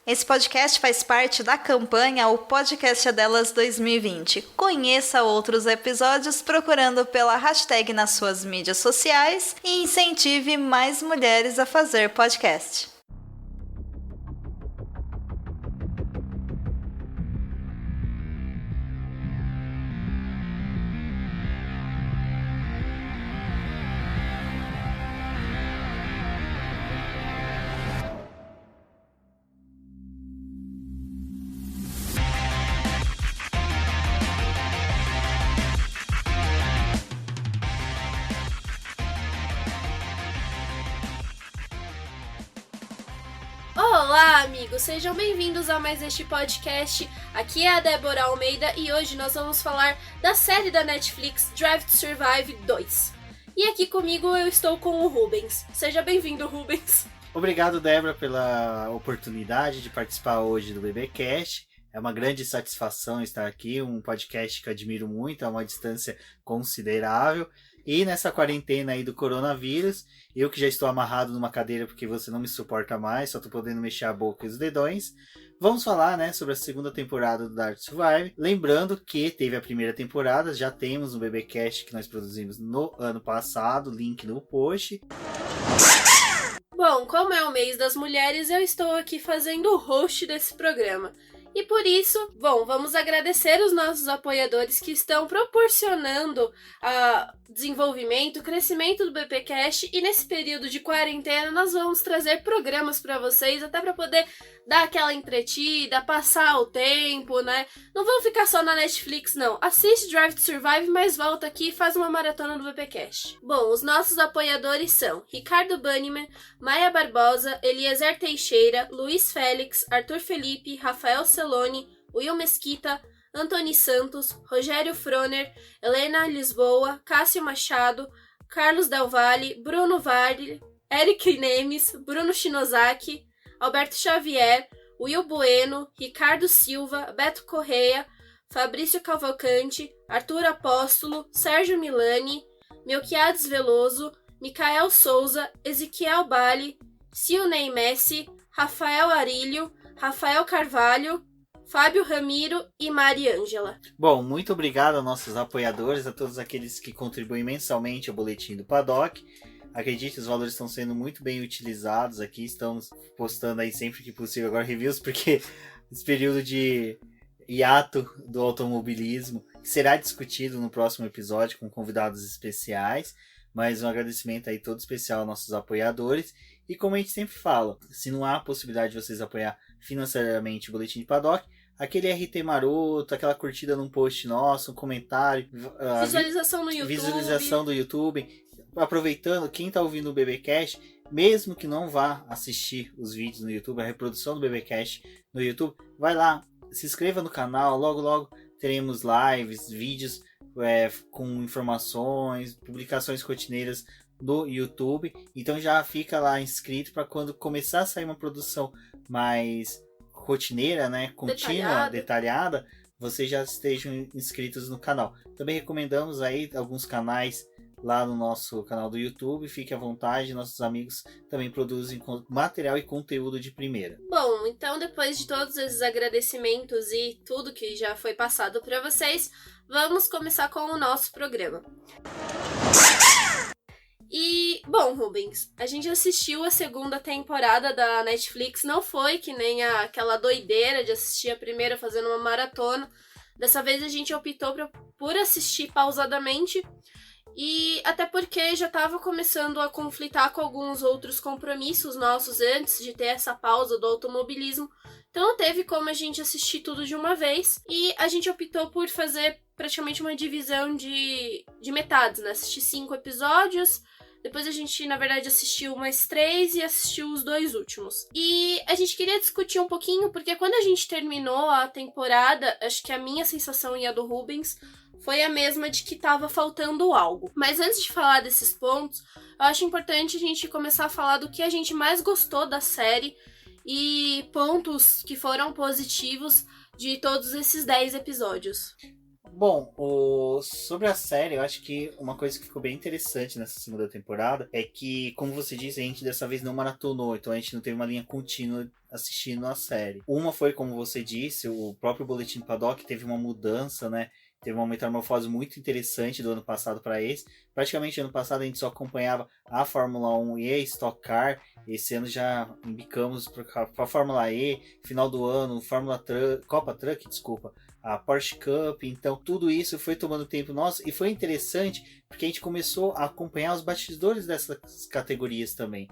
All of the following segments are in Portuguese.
Esse podcast faz parte da campanha O Podcast é Delas 2020. Conheça outros episódios procurando pela hashtag nas suas mídias sociais e incentive mais mulheres a fazer podcast. Olá, amigos! Sejam bem-vindos a mais este podcast. Aqui é a Débora Almeida e hoje nós vamos falar da série da Netflix Drive to Survive 2. E aqui comigo eu estou com o Rubens. Seja bem-vindo, Rubens! Obrigado, Débora, pela oportunidade de participar hoje do BBcast. É uma grande satisfação estar aqui, um podcast que eu admiro muito, a uma distância considerável. E nessa quarentena aí do coronavírus, eu que já estou amarrado numa cadeira porque você não me suporta mais, só tô podendo mexer a boca e os dedões, vamos falar, né, sobre a segunda temporada do Drive to Survive. Lembrando que teve a primeira temporada, já temos um BBcast que nós produzimos no ano passado, link no post. Bom, como é o mês das mulheres, eu estou aqui fazendo o host desse programa. E por isso, vamos agradecer os nossos apoiadores que estão proporcionando desenvolvimento, crescimento do BBcast, e nesse período de quarentena nós vamos trazer programas para vocês, até para poder dar aquela entretida, passar o tempo, né? Não vamos ficar só na Netflix, não. Assiste Drive to Survive, mas volta aqui e faz uma maratona do BBcast. Bom, os nossos apoiadores são Ricardo Banniman, Maia Barbosa, Eliezer Teixeira, Luiz Félix, Arthur Felipe, Rafael Celone, Will Mesquita, Antony Santos, Rogério Froner, Helena Lisboa, Cássio Machado, Carlos Del Valle, Bruno Varli, Eric Nemes, Bruno Shinozaki, Alberto Xavier, Will Bueno, Ricardo Silva, Beto Correia, Fabrício Cavalcante, Arthur Apóstolo, Sérgio Milani, Melquiades Veloso, Micael Souza, Ezequiel Bali, Silney Messi, Rafael Arilho, Rafael Carvalho, Fábio Ramiro e Mari Ângela. Bom, muito obrigado aos nossos apoiadores, a todos aqueles que contribuem mensalmente ao Boletim do Paddock. Acredite, os valores estão sendo muito bem utilizados aqui, estamos postando aí sempre que possível agora reviews, porque esse período de hiato do automobilismo será discutido no próximo episódio com convidados especiais, mas um agradecimento aí todo especial aos nossos apoiadores. E como a gente sempre fala, se não há possibilidade de vocês apoiar financeiramente o Boletim de Paddock, aquele RT maroto, aquela curtida num post nosso, um comentário, visualização do YouTube. Aproveitando, quem está ouvindo o BBcast, mesmo que não vá assistir os vídeos no YouTube, a reprodução do BBcast no YouTube, vai lá, se inscreva no canal, logo teremos lives, vídeos com informações, publicações rotineiras no YouTube, então já fica lá inscrito para quando começar a sair uma produção mais rotineira, né, contínua, detalhada, vocês já estejam inscritos no canal. Também recomendamos aí alguns canais lá no nosso canal do YouTube, fique à vontade, nossos amigos também produzem material e conteúdo de primeira. Bom, então depois de todos esses agradecimentos e tudo que já foi passado para vocês, vamos começar com o nosso programa. E, bom, Rubens, a gente assistiu a segunda temporada da Netflix, não foi que nem aquela doideira de assistir a primeira fazendo uma maratona. Dessa vez a gente optou por assistir pausadamente, e até porque já estava começando a conflitar com alguns outros compromissos nossos antes de ter essa pausa do automobilismo. Então não teve como a gente assistir tudo de uma vez, e a gente optou por fazer praticamente uma divisão de metades, né? Assistir 5 episódios, depois a gente, na verdade, assistiu mais 3 e assistiu os 2 últimos. E a gente queria discutir um pouquinho, porque quando a gente terminou a temporada, acho que a minha sensação e a do Rubens foi a mesma de que estava faltando algo. Mas antes de falar desses pontos, eu acho importante a gente começar a falar do que a gente mais gostou da série e pontos que foram positivos de todos esses 10 episódios. Bom, sobre a série, eu acho que uma coisa que ficou bem interessante nessa segunda temporada é que, como você disse, a gente dessa vez não maratonou, então a gente não teve uma linha contínua assistindo a série. Uma foi, como você disse, o próprio Boletim Paddock teve uma mudança, né? Teve uma metamorfose muito interessante do ano passado para esse. Praticamente ano passado a gente só acompanhava a Fórmula 1 e a Stock Car. Esse ano já embicamos para a Fórmula E, final do ano, Copa Truck, desculpa, a Porsche Cup. Então tudo isso foi tomando tempo nosso e foi interessante porque a gente começou a acompanhar os bastidores dessas categorias também.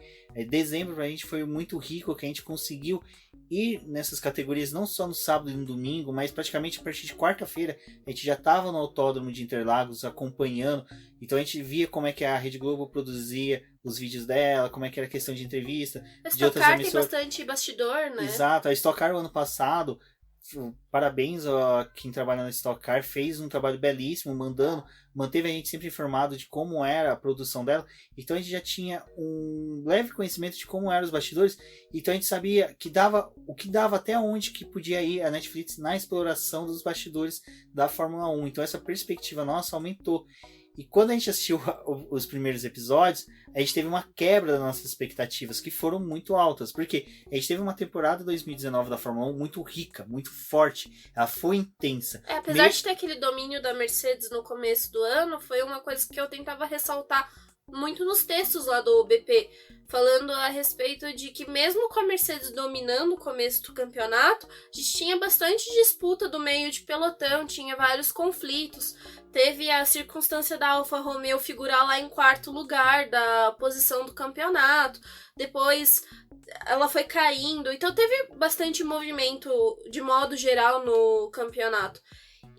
Dezembro para a gente foi muito rico, que a gente conseguiu ir nessas categorias não só no sábado e no domingo, mas praticamente a partir de quarta-feira a gente já estava no Autódromo de Interlagos acompanhando. Então a gente via como é que a Rede Globo produzia os vídeos dela, como é que era a questão de entrevista. A de outras Stock Car tem emissoras. bastante bastidor, né? Exato, a Stock Car o ano passado, parabéns a quem trabalha na Stock Car, fez um trabalho belíssimo, manteve a gente sempre informado de como era a produção dela, então a gente já tinha um leve conhecimento de como eram os bastidores, então a gente sabia o que dava até onde que podia ir a Netflix na exploração dos bastidores da Fórmula 1, então essa perspectiva nossa aumentou. E quando a gente assistiu os primeiros episódios, a gente teve uma quebra das nossas expectativas, que foram muito altas. Porque a gente teve uma temporada 2019 da Fórmula 1 muito rica, muito forte. Ela foi intensa. Apesar de ter aquele domínio da Mercedes no começo do ano, foi uma coisa que eu tentava ressaltar muito nos textos lá do BP, falando a respeito de que mesmo com a Mercedes dominando o começo do campeonato, a gente tinha bastante disputa do meio de pelotão, tinha vários conflitos. Teve a circunstância da Alfa Romeo figurar lá em quarto lugar da posição do campeonato. Depois ela foi caindo. Então teve bastante movimento de modo geral no campeonato.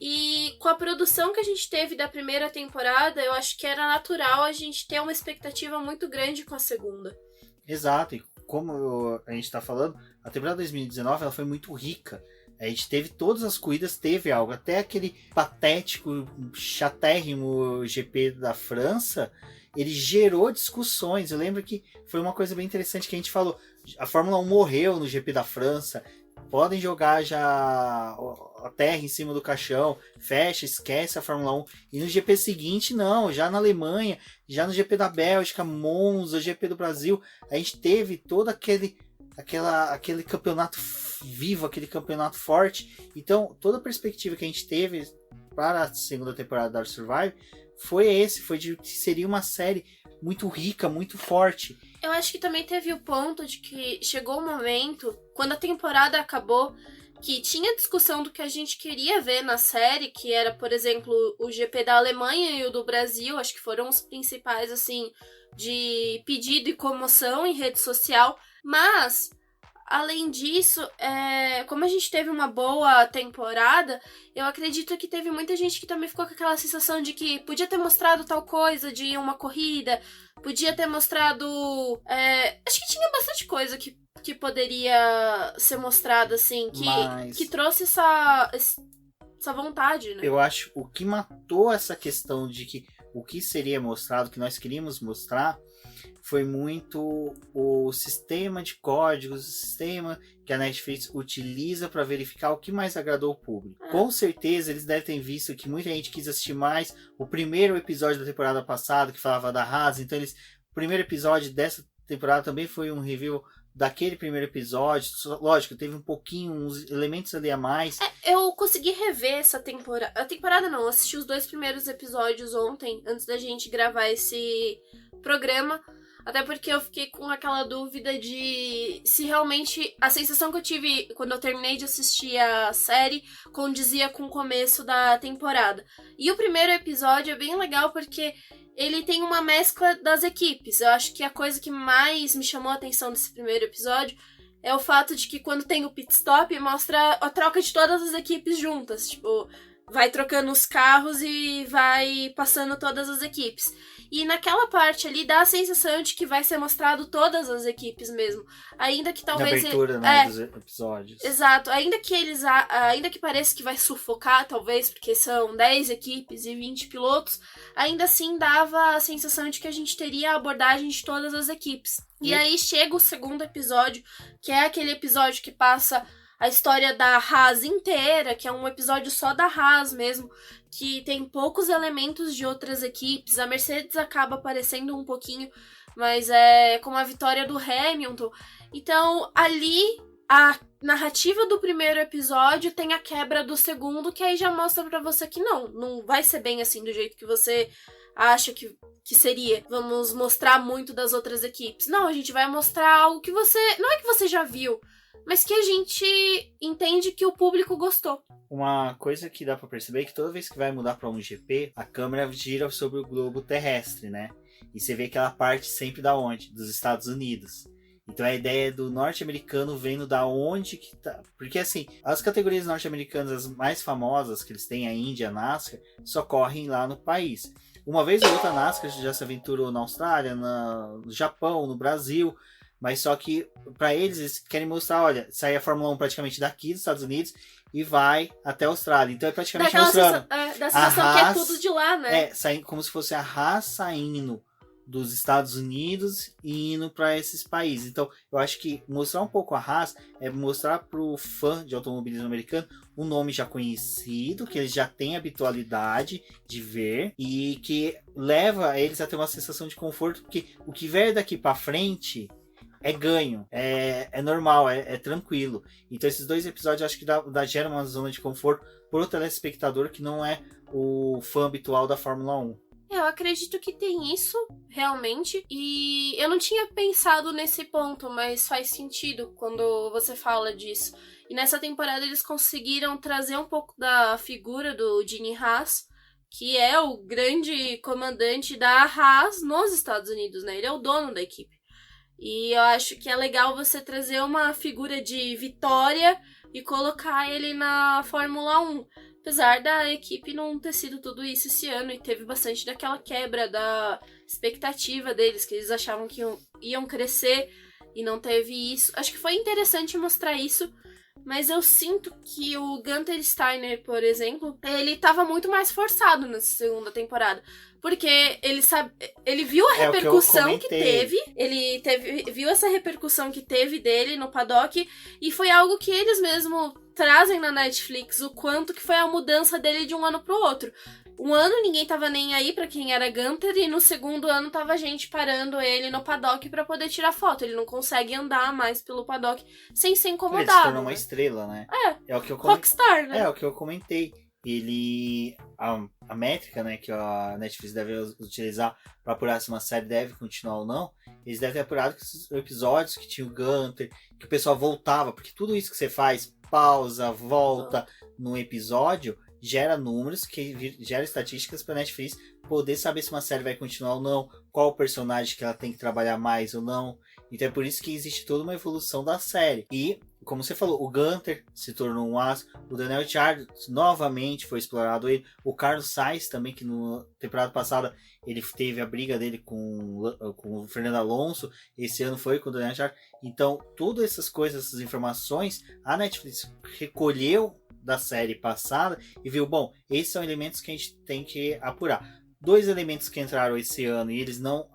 E com a produção que a gente teve da primeira temporada, eu acho que era natural a gente ter uma expectativa muito grande com a segunda. Exato. E como a gente está falando, a temporada 2019 ela foi muito rica. A gente teve todas as corridas, teve algo. Até aquele patético, chatérrimo GP da França, ele gerou discussões. Eu lembro que foi uma coisa bem interessante que a gente falou. A Fórmula 1 morreu no GP da França. Podem jogar já a terra em cima do caixão. Fecha, esquece a Fórmula 1. E no GP seguinte, não. Já na Alemanha, já no GP da Bélgica, Monza, GP do Brasil, a gente teve todo aquele campeonato vivo, aquele campeonato forte. Então, toda a perspectiva que a gente teve para a segunda temporada da Survive foi de que seria uma série muito rica, muito forte. Eu acho que também teve o ponto de que chegou o momento, quando a temporada acabou, que tinha discussão do que a gente queria ver na série, que era, por exemplo, o GP da Alemanha e o do Brasil, acho que foram os principais, assim, de pedido e comoção em rede social, mas além disso, como a gente teve uma boa temporada, eu acredito que teve muita gente que também ficou com aquela sensação de que podia ter mostrado tal coisa de uma corrida, podia ter mostrado... acho que tinha bastante coisa que poderia ser mostrada, assim, que trouxe essa vontade, né? Eu acho o que matou essa questão de que o que seria mostrado, que nós queríamos mostrar, foi muito o sistema de códigos, o sistema que a Netflix utiliza para verificar o que mais agradou o público. Com certeza eles devem ter visto que muita gente quis assistir mais o primeiro episódio da temporada passada, que falava da Haas, então o primeiro episódio dessa temporada também foi um review daquele primeiro episódio. Lógico, teve um pouquinho, uns elementos ali a mais. Eu consegui rever essa temporada. A temporada não, eu assisti os 2 primeiros episódios ontem, antes da gente gravar esse programa. Até porque eu fiquei com aquela dúvida de se realmente a sensação que eu tive quando eu terminei de assistir a série condizia com o começo da temporada. E o primeiro episódio é bem legal porque ele tem uma mescla das equipes. Eu acho que a coisa que mais me chamou a atenção desse primeiro episódio é o fato de que quando tem o pit stop, mostra a troca de todas as equipes juntas. Tipo, vai trocando os carros e vai passando todas as equipes. E naquela parte ali dá a sensação de que vai ser mostrado todas as equipes mesmo. Ainda que talvez... Na abertura, né, dos episódios. Exato. Ainda que pareça que vai sufocar, talvez, porque são 10 equipes e 20 pilotos, ainda assim dava a sensação de que a gente teria a abordagem de todas as equipes. E aí chega o segundo episódio, que é aquele episódio que passa a história da Haas inteira, que é um episódio só da Haas mesmo, que tem poucos elementos de outras equipes. A Mercedes acaba aparecendo um pouquinho, mas é como a vitória do Hamilton. Então, ali, a narrativa do primeiro episódio tem a quebra do segundo, que aí já mostra pra você que não vai ser bem assim do jeito que você acha que seria. Vamos mostrar muito das outras equipes. Não, a gente vai mostrar algo que você... Não é que você já viu, mas que a gente entende que o público gostou. Uma coisa que dá pra perceber é que toda vez que vai mudar pra um GP, a câmera gira sobre o globo terrestre, né? E você vê aquela parte sempre da onde? Dos Estados Unidos. Então a ideia do norte-americano vendo da onde que tá. Porque assim, as categorias norte-americanas as mais famosas que eles têm, a Índia, a NASCAR, só correm lá no país. Uma vez ou outra a NASCAR já se aventurou na Austrália, no Japão, no Brasil, mas só que para eles querem mostrar, olha, sai a Fórmula 1 praticamente daqui dos Estados Unidos e vai até a Austrália. Então é praticamente mostrando da sensação que é tudo de lá, né? Saindo como se fosse a Haas saindo dos Estados Unidos e indo para esses países. Então, eu acho que mostrar um pouco a Haas é mostrar pro fã de automobilismo americano um nome já conhecido, que eles já têm habitualidade de ver e que leva eles a ter uma sensação de conforto, porque o que vier daqui para frente é ganho, é normal, é tranquilo. Então, esses 2 episódios eu acho que gera uma zona de conforto pro telespectador que não é o fã habitual da Fórmula 1. Eu acredito que tem isso, realmente, e eu não tinha pensado nesse ponto, mas faz sentido quando você fala disso. E nessa temporada eles conseguiram trazer um pouco da figura do Gene Haas, que é o grande comandante da Haas nos Estados Unidos, né? Ele é o dono da equipe. E eu acho que é legal você trazer uma figura de vitória e colocar ele na Fórmula 1. Apesar da equipe não ter sido tudo isso esse ano, e teve bastante daquela quebra da expectativa deles, que eles achavam que iam crescer e não teve isso. Acho que foi interessante mostrar isso, mas eu sinto que o Gunther Steiner, por exemplo, ele tava muito mais forçado nessa segunda temporada. Porque ele viu a repercussão que teve, viu essa repercussão que teve dele no paddock, e foi algo que eles mesmo trazem na Netflix, o quanto que foi a mudança dele de um ano pro outro. Um ano ninguém tava nem aí pra quem era Gunther, e no segundo ano tava gente parando ele no paddock pra poder tirar foto. Ele não consegue andar mais pelo paddock sem ser incomodado. Ele se tornou uma estrela, né? É o que eu rockstar, né? É o que eu comentei. A métrica, né, que a Netflix deve utilizar para apurar se uma série deve continuar ou não, eles devem ter apurado que esses episódios que tinha o Gunther, que o pessoal voltava, porque tudo isso que você faz, pausa, volta no episódio, gera números, que gera estatísticas para a Netflix poder saber se uma série vai continuar ou não, qual o personagem que ela tem que trabalhar mais ou não. Então é por isso que existe toda uma evolução da série. E, como você falou, o Gunther se tornou um aço, o Daniel Ricciardo novamente foi explorado ele, o Carlos Sainz também, que na temporada passada ele teve a briga dele com o Fernando Alonso, esse ano foi com o Daniel Ricciardo. Então, todas essas coisas, essas informações, a Netflix recolheu da série passada e viu, bom, esses são elementos que a gente tem que apurar. 2 elementos que entraram esse ano e eles não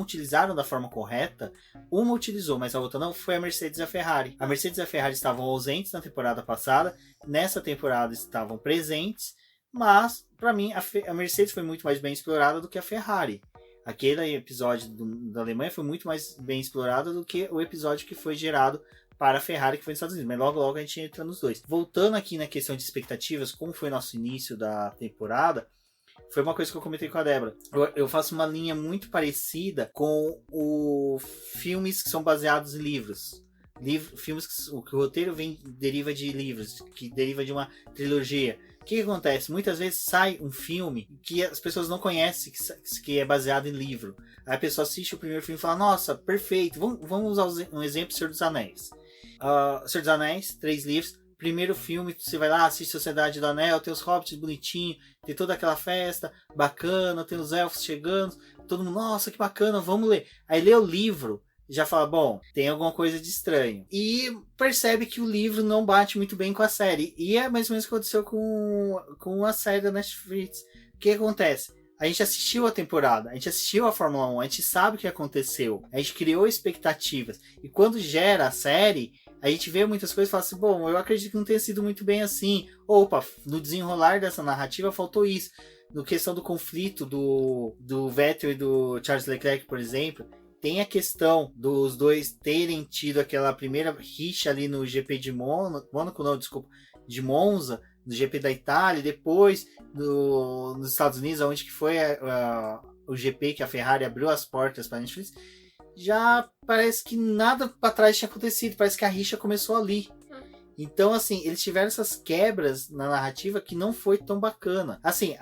utilizaram da forma correta, uma utilizou, mas a outra não, foi a Mercedes e a Ferrari. A Mercedes e a Ferrari estavam ausentes na temporada passada, nessa temporada estavam presentes, mas, para mim, a Mercedes foi muito mais bem explorada do que a Ferrari. Aquele episódio da Alemanha foi muito mais bem explorado do que o episódio que foi gerado para a Ferrari, que foi nos Estados Unidos. Mas logo a gente entra nos dois. Voltando aqui na questão de expectativas, como foi nosso início da temporada, foi uma coisa que eu comentei com a Débora. Eu faço uma linha muito parecida com os filmes que são baseados em livros. Filmes que o roteiro deriva de livros, que deriva de uma trilogia. O que acontece? Muitas vezes sai um filme que as pessoas não conhecem, que é baseado em livro. Aí a pessoa assiste o primeiro filme e fala, nossa, perfeito, vamos usar um exemplo, Senhor dos Anéis. Senhor dos Anéis, 3 livros. Primeiro filme, você vai lá, assiste Sociedade do Anel, tem os hobbits bonitinhos, tem toda aquela festa bacana, tem os elfos chegando, todo mundo, nossa, que bacana, vamos ler. Aí lê o livro, já fala, bom, tem alguma coisa de estranho. E percebe que o livro não bate muito bem com a série. E é mais ou menos o que aconteceu com a série da Netflix. O que acontece? A gente assistiu a temporada, a gente assistiu a Fórmula 1, a gente sabe o que aconteceu, a gente criou expectativas. E quando gera a série, a gente vê muitas coisas e fala assim, bom, eu acredito que não tenha sido muito bem assim. Opa, no desenrolar dessa narrativa faltou isso. No questão do conflito do Vettel e do Charles Leclerc, por exemplo, tem a questão dos dois terem tido aquela primeira rixa ali no GP de Mônaco, não, desculpa, de Monza, no GP da Itália, e depois nos Estados Unidos, onde que foi o GP que a Ferrari abriu as portas para a Netflix, já parece que nada para trás tinha acontecido, parece que a rixa começou ali. Então, assim, eles tiveram essas quebras na narrativa que não foi tão bacana. Assim,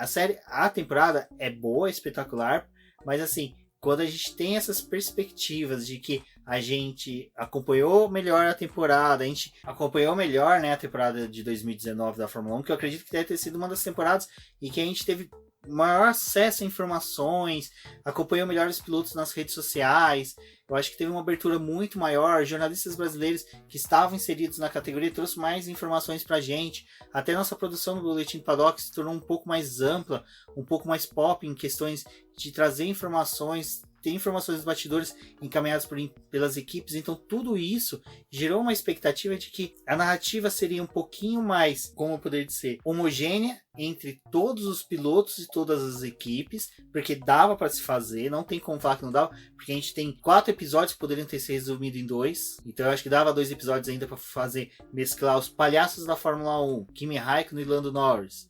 a temporada é boa, é espetacular, mas assim, quando a gente tem essas perspectivas de que a gente acompanhou melhor a temporada, a gente acompanhou melhor, né, a temporada de 2019 da Fórmula 1, que eu acredito que deve ter sido uma das temporadas em que a gente teve maior acesso a informações, acompanhou melhor os pilotos nas redes sociais. Eu acho que teve uma abertura muito maior. Jornalistas brasileiros que estavam inseridos na categoria trouxeram mais informações pra gente. Até nossa produção no Boletim Paddock se tornou um pouco mais ampla, um pouco mais pop em questões de trazer informações, ter informações dos bastidores encaminhadas pelas equipes. Então tudo isso gerou uma expectativa de que a narrativa seria um pouquinho mais, como poderia ser, homogênea entre todos os pilotos e todas as equipes, porque dava para se fazer, não tem como falar que não dava, porque a gente tem 4 episódios que poderiam ter se resumido em 2, então eu acho que dava 2 episódios ainda para fazer, mesclar os palhaços da Fórmula 1, Kimi Raikkonen e Lando Norris,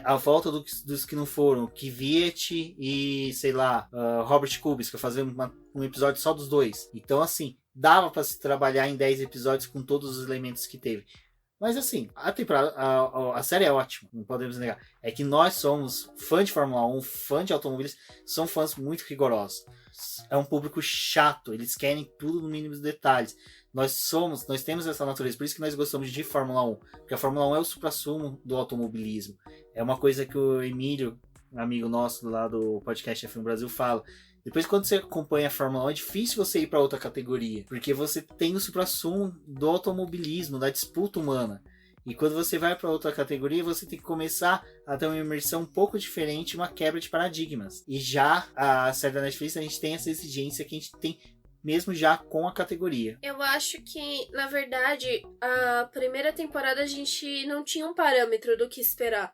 a volta dos que não foram, Kvyat e, sei lá, Robert Kubica, fazer um episódio só dos dois. Então, assim, dava para se trabalhar em 10 episódios com todos os elementos que teve. Mas, assim, a temporada, a série é ótima, não podemos negar. É que nós somos fã de Fórmula 1, fã de automobilismo, são fãs muito rigorosos. É um público chato, eles querem tudo no mínimo dos detalhes. Nós temos essa natureza, por isso que nós gostamos de Fórmula 1, porque a Fórmula 1 é o suprassumo do automobilismo. É uma coisa que o Emílio, amigo nosso lá do podcast F1 Brasil, fala. Depois, quando você acompanha a Fórmula 1, é difícil você ir para outra categoria, porque você tem o suprassumo do automobilismo, da disputa humana. E quando você vai para outra categoria, você tem que começar a ter uma imersão um pouco diferente, uma quebra de paradigmas. E já a série da Netflix, a gente tem essa exigência que a gente tem mesmo já com a categoria. Eu acho que, na verdade, a primeira temporada a gente não tinha um parâmetro do que esperar.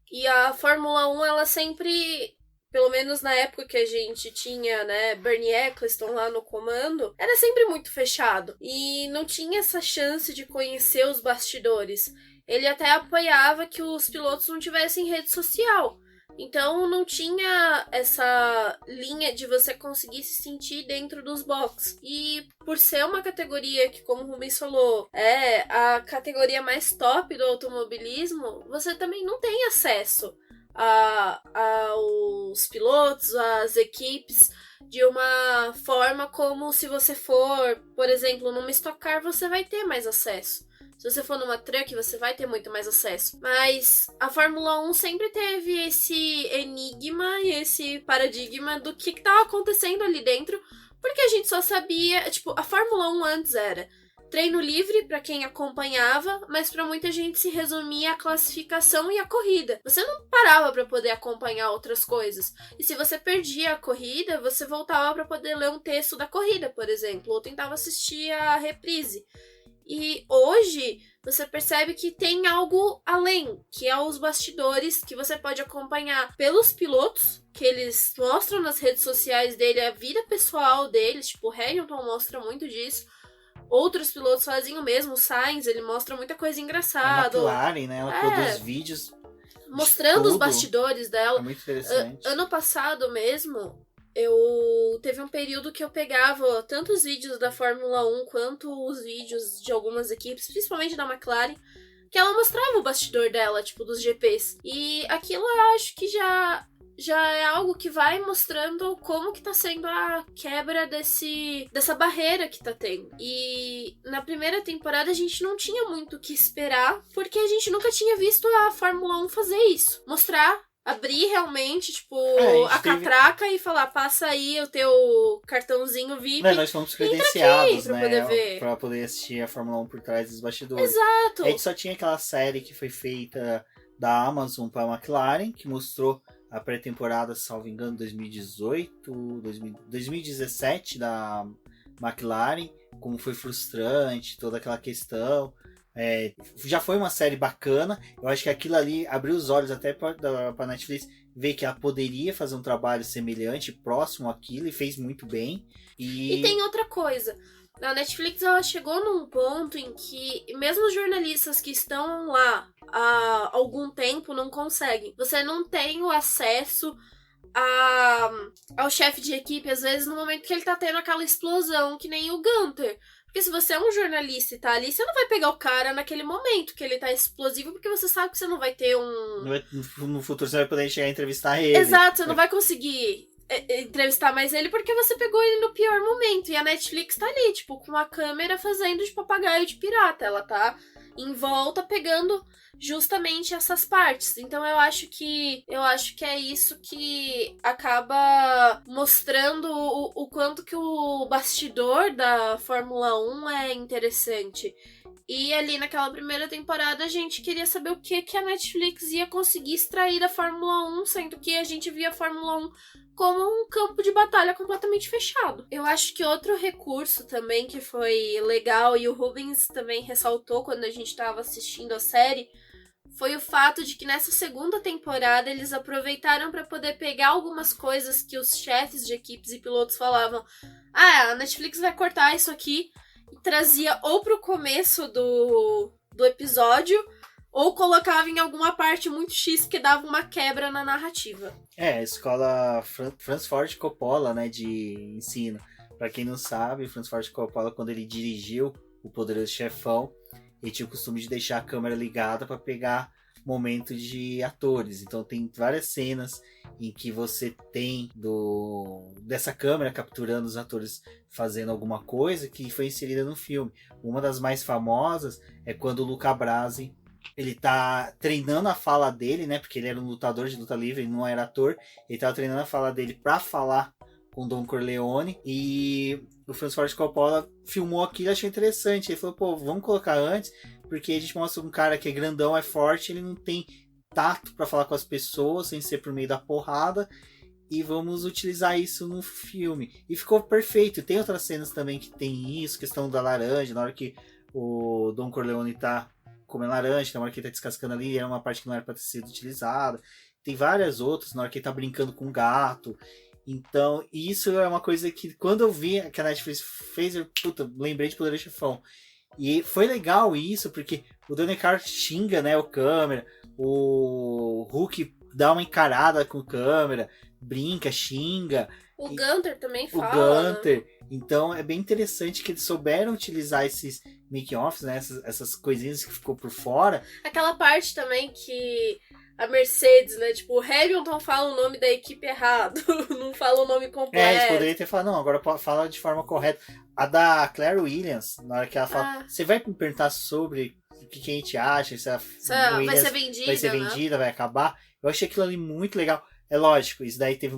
E a Fórmula 1, ela sempre, pelo menos na época que a gente tinha, né, Bernie Eccleston lá no comando, era sempre muito fechado. E não tinha essa chance de conhecer os bastidores. Ele até apoiava que os pilotos não tivessem rede social. Então não tinha essa linha de você conseguir se sentir dentro dos boxes. E por ser uma categoria que, como o Rubens falou, é a categoria mais top do automobilismo, você também não tem acesso aos pilotos, às equipes, de uma forma como se você for, por exemplo, numa Stock Car, você vai ter mais acesso. Se você for numa truck, você vai ter muito mais acesso. Mas a Fórmula 1 sempre teve esse enigma e esse paradigma do que estava acontecendo ali dentro, porque a gente só sabia, tipo, a Fórmula 1 antes era treino livre para quem acompanhava, mas para muita gente se resumia a classificação e a corrida. Você não parava para poder acompanhar outras coisas. E se você perdia a corrida, você voltava para poder ler um texto da corrida, por exemplo, ou tentava assistir a reprise. E hoje você percebe que tem algo além, que é os bastidores, que você pode acompanhar pelos pilotos, que eles mostram nas redes sociais dele a vida pessoal deles, tipo o Hamilton mostra muito disso. Outros pilotos fazem o mesmo, o Sainz, ele mostra muita coisa engraçada. A McLaren, né, ela produz vídeos mostrando os bastidores dela. É muito interessante. Ano passado mesmo, teve um período que eu pegava tanto os vídeos da Fórmula 1 quanto os vídeos de algumas equipes, principalmente da McLaren, que ela mostrava o bastidor dela, tipo, dos GPs. E aquilo eu acho que já é algo que vai mostrando como que tá sendo a quebra dessa barreira que tá tendo. E na primeira temporada a gente não tinha muito o que esperar, porque a gente nunca tinha visto a Fórmula 1 fazer isso. Mostrar, abrir realmente, tipo, a catraca e falar, passa aí o teu cartãozinho VIP. Nós fomos credenciados, pra né, poder ver. pra poder assistir a Fórmula 1 por trás dos bastidores. Exato. A gente só tinha aquela série que foi feita da Amazon pra McLaren, que mostrou a pré-temporada, salvo engano, 2017 da McLaren. como foi frustrante, toda aquela questão. Já foi uma série bacana. Eu acho que aquilo ali abriu os olhos até para Netflix ver que ela poderia fazer um trabalho semelhante, próximo àquilo, e fez muito bem. E tem outra coisa. A Netflix ela chegou num ponto em que mesmo os jornalistas que estão lá há algum tempo não conseguem. Você não tem o acesso ao chefe de equipe, às vezes, no momento que ele tá tendo aquela explosão, que nem o Gunter. Porque se você é um jornalista e tá ali, você não vai pegar o cara naquele momento que ele tá explosivo, porque você sabe que você não vai ter No futuro você vai poder chegar a entrevistar ele. Exato, você não vai conseguir entrevistar mais ele porque você pegou ele no pior momento. E a Netflix tá ali, tipo, com a câmera fazendo de papagaio de pirata. Ela tá em volta pegando justamente essas partes. Então eu acho que é isso que acaba mostrando o quanto que o bastidor da Fórmula 1 é interessante. E ali naquela primeira temporada a gente queria saber o que a Netflix ia conseguir extrair da Fórmula 1, sendo que a gente via a Fórmula 1 como um campo de batalha completamente fechado. Eu acho que outro recurso também que foi legal, e o Rubens também ressaltou quando a gente estava assistindo a série, foi o fato de que nessa segunda temporada eles aproveitaram para poder pegar algumas coisas que os chefes de equipes e pilotos falavam. A Netflix vai cortar isso aqui, e trazia ou pro começo do episódio, ou colocava em alguma parte muito X que dava uma quebra na narrativa. A escola Francis Ford Coppola, né, de ensino. Pra quem não sabe, Francis Ford Coppola, quando ele dirigiu O Poderoso Chefão, ele tinha o costume de deixar a câmera ligada para pegar momento de atores. Então tem várias cenas em que você tem dessa câmera capturando os atores fazendo alguma coisa que foi inserida no filme. Uma das mais famosas é quando o Luca Brasi, ele tá treinando a fala dele, né? Porque ele era um lutador de luta livre, ele não era ator. Ele tava treinando a fala dele para falar com Don Corleone, e o Francis Ford Coppola filmou aquilo e achou interessante. Ele falou, pô, vamos colocar antes, porque a gente mostra um cara que é grandão, é forte, ele não tem tato para falar com as pessoas sem ser por meio da porrada, e vamos utilizar isso no filme. E ficou perfeito. Tem outras cenas também que tem isso, questão da laranja, na hora que o Don Corleone tá comendo laranja, na hora que ele tá descascando ali, era uma parte que não era para ter sido utilizada. Tem várias outras, na hora que ele tá brincando com o gato. Então, isso é uma coisa que, quando eu vi que a Netflix fez, eu lembrei de Poderoso Chefão. E foi legal isso, porque o Daniel Craig xinga, né, o câmera, o Hulk dá uma encarada com o câmera, brinca, xinga. O Gunter também fala. O Gunter. Né? Então, é bem interessante que eles souberam utilizar esses making-offs, né, essas coisinhas que ficou por fora. Aquela parte também que a Mercedes, né? Tipo, o Hamilton fala o nome da equipe errado, não fala o nome completo. Eles poderiam ter falado, não, agora fala de forma correta. A da Claire Williams, na hora que ela fala, você vai me perguntar sobre o que a gente acha, se a vai ser vendida, vai ser vendida, vai acabar. Eu achei aquilo ali muito legal. É lógico, isso daí teve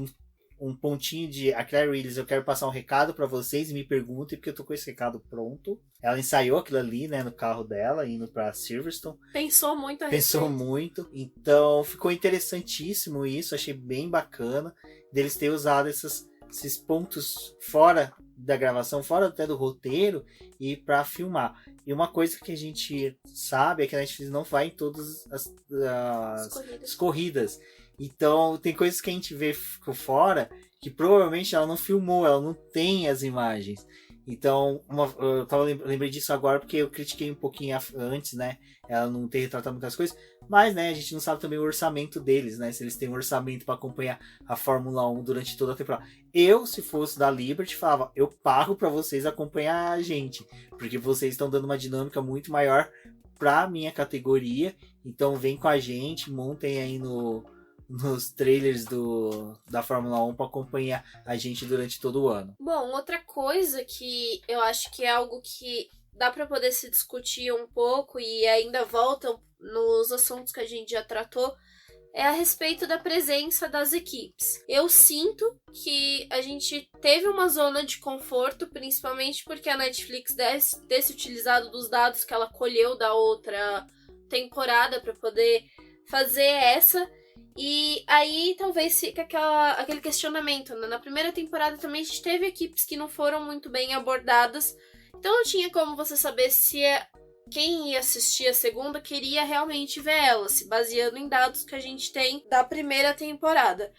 um pontinho de a Claire Williams, eu quero passar um recado pra vocês e me perguntem, porque eu tô com esse recado pronto. Ela ensaiou aquilo ali, né, no carro dela, indo pra Silverstone. Pensou muito Pensou muito. Então, ficou interessantíssimo isso, achei bem bacana deles ter usado esses pontos fora da gravação, fora até do roteiro, e pra filmar. E uma coisa que a gente sabe é que a Netflix não vai em todas as corridas. Então, tem coisas que a gente vê por fora que provavelmente ela não filmou, ela não tem as imagens. Então, eu lembrei disso agora porque eu critiquei um pouquinho antes, né? Ela não ter retratado muitas coisas. Mas, né, a gente não sabe também o orçamento deles, né? Se eles têm um orçamento para acompanhar a Fórmula 1 durante toda a temporada. Eu, se fosse da Liberty, falava, eu pago para vocês acompanhar a gente. Porque vocês estão dando uma dinâmica muito maior pra minha categoria. Então, vem com a gente, montem aí nos trailers da Fórmula 1 para acompanhar a gente durante todo o ano. Bom, outra coisa que eu acho que é algo que dá para poder se discutir um pouco e ainda volta nos assuntos que a gente já tratou, é a respeito da presença das equipes. Eu sinto que a gente teve uma zona de conforto, principalmente porque a Netflix deve ter se utilizado dos dados que ela colheu da outra temporada para poder fazer essa. E aí talvez fique aquele questionamento, né? Na primeira temporada também a gente teve equipes que não foram muito bem abordadas Então não tinha como você saber se quem ia assistir a segunda queria realmente ver ela, se baseando em dados que a gente tem da primeira temporada.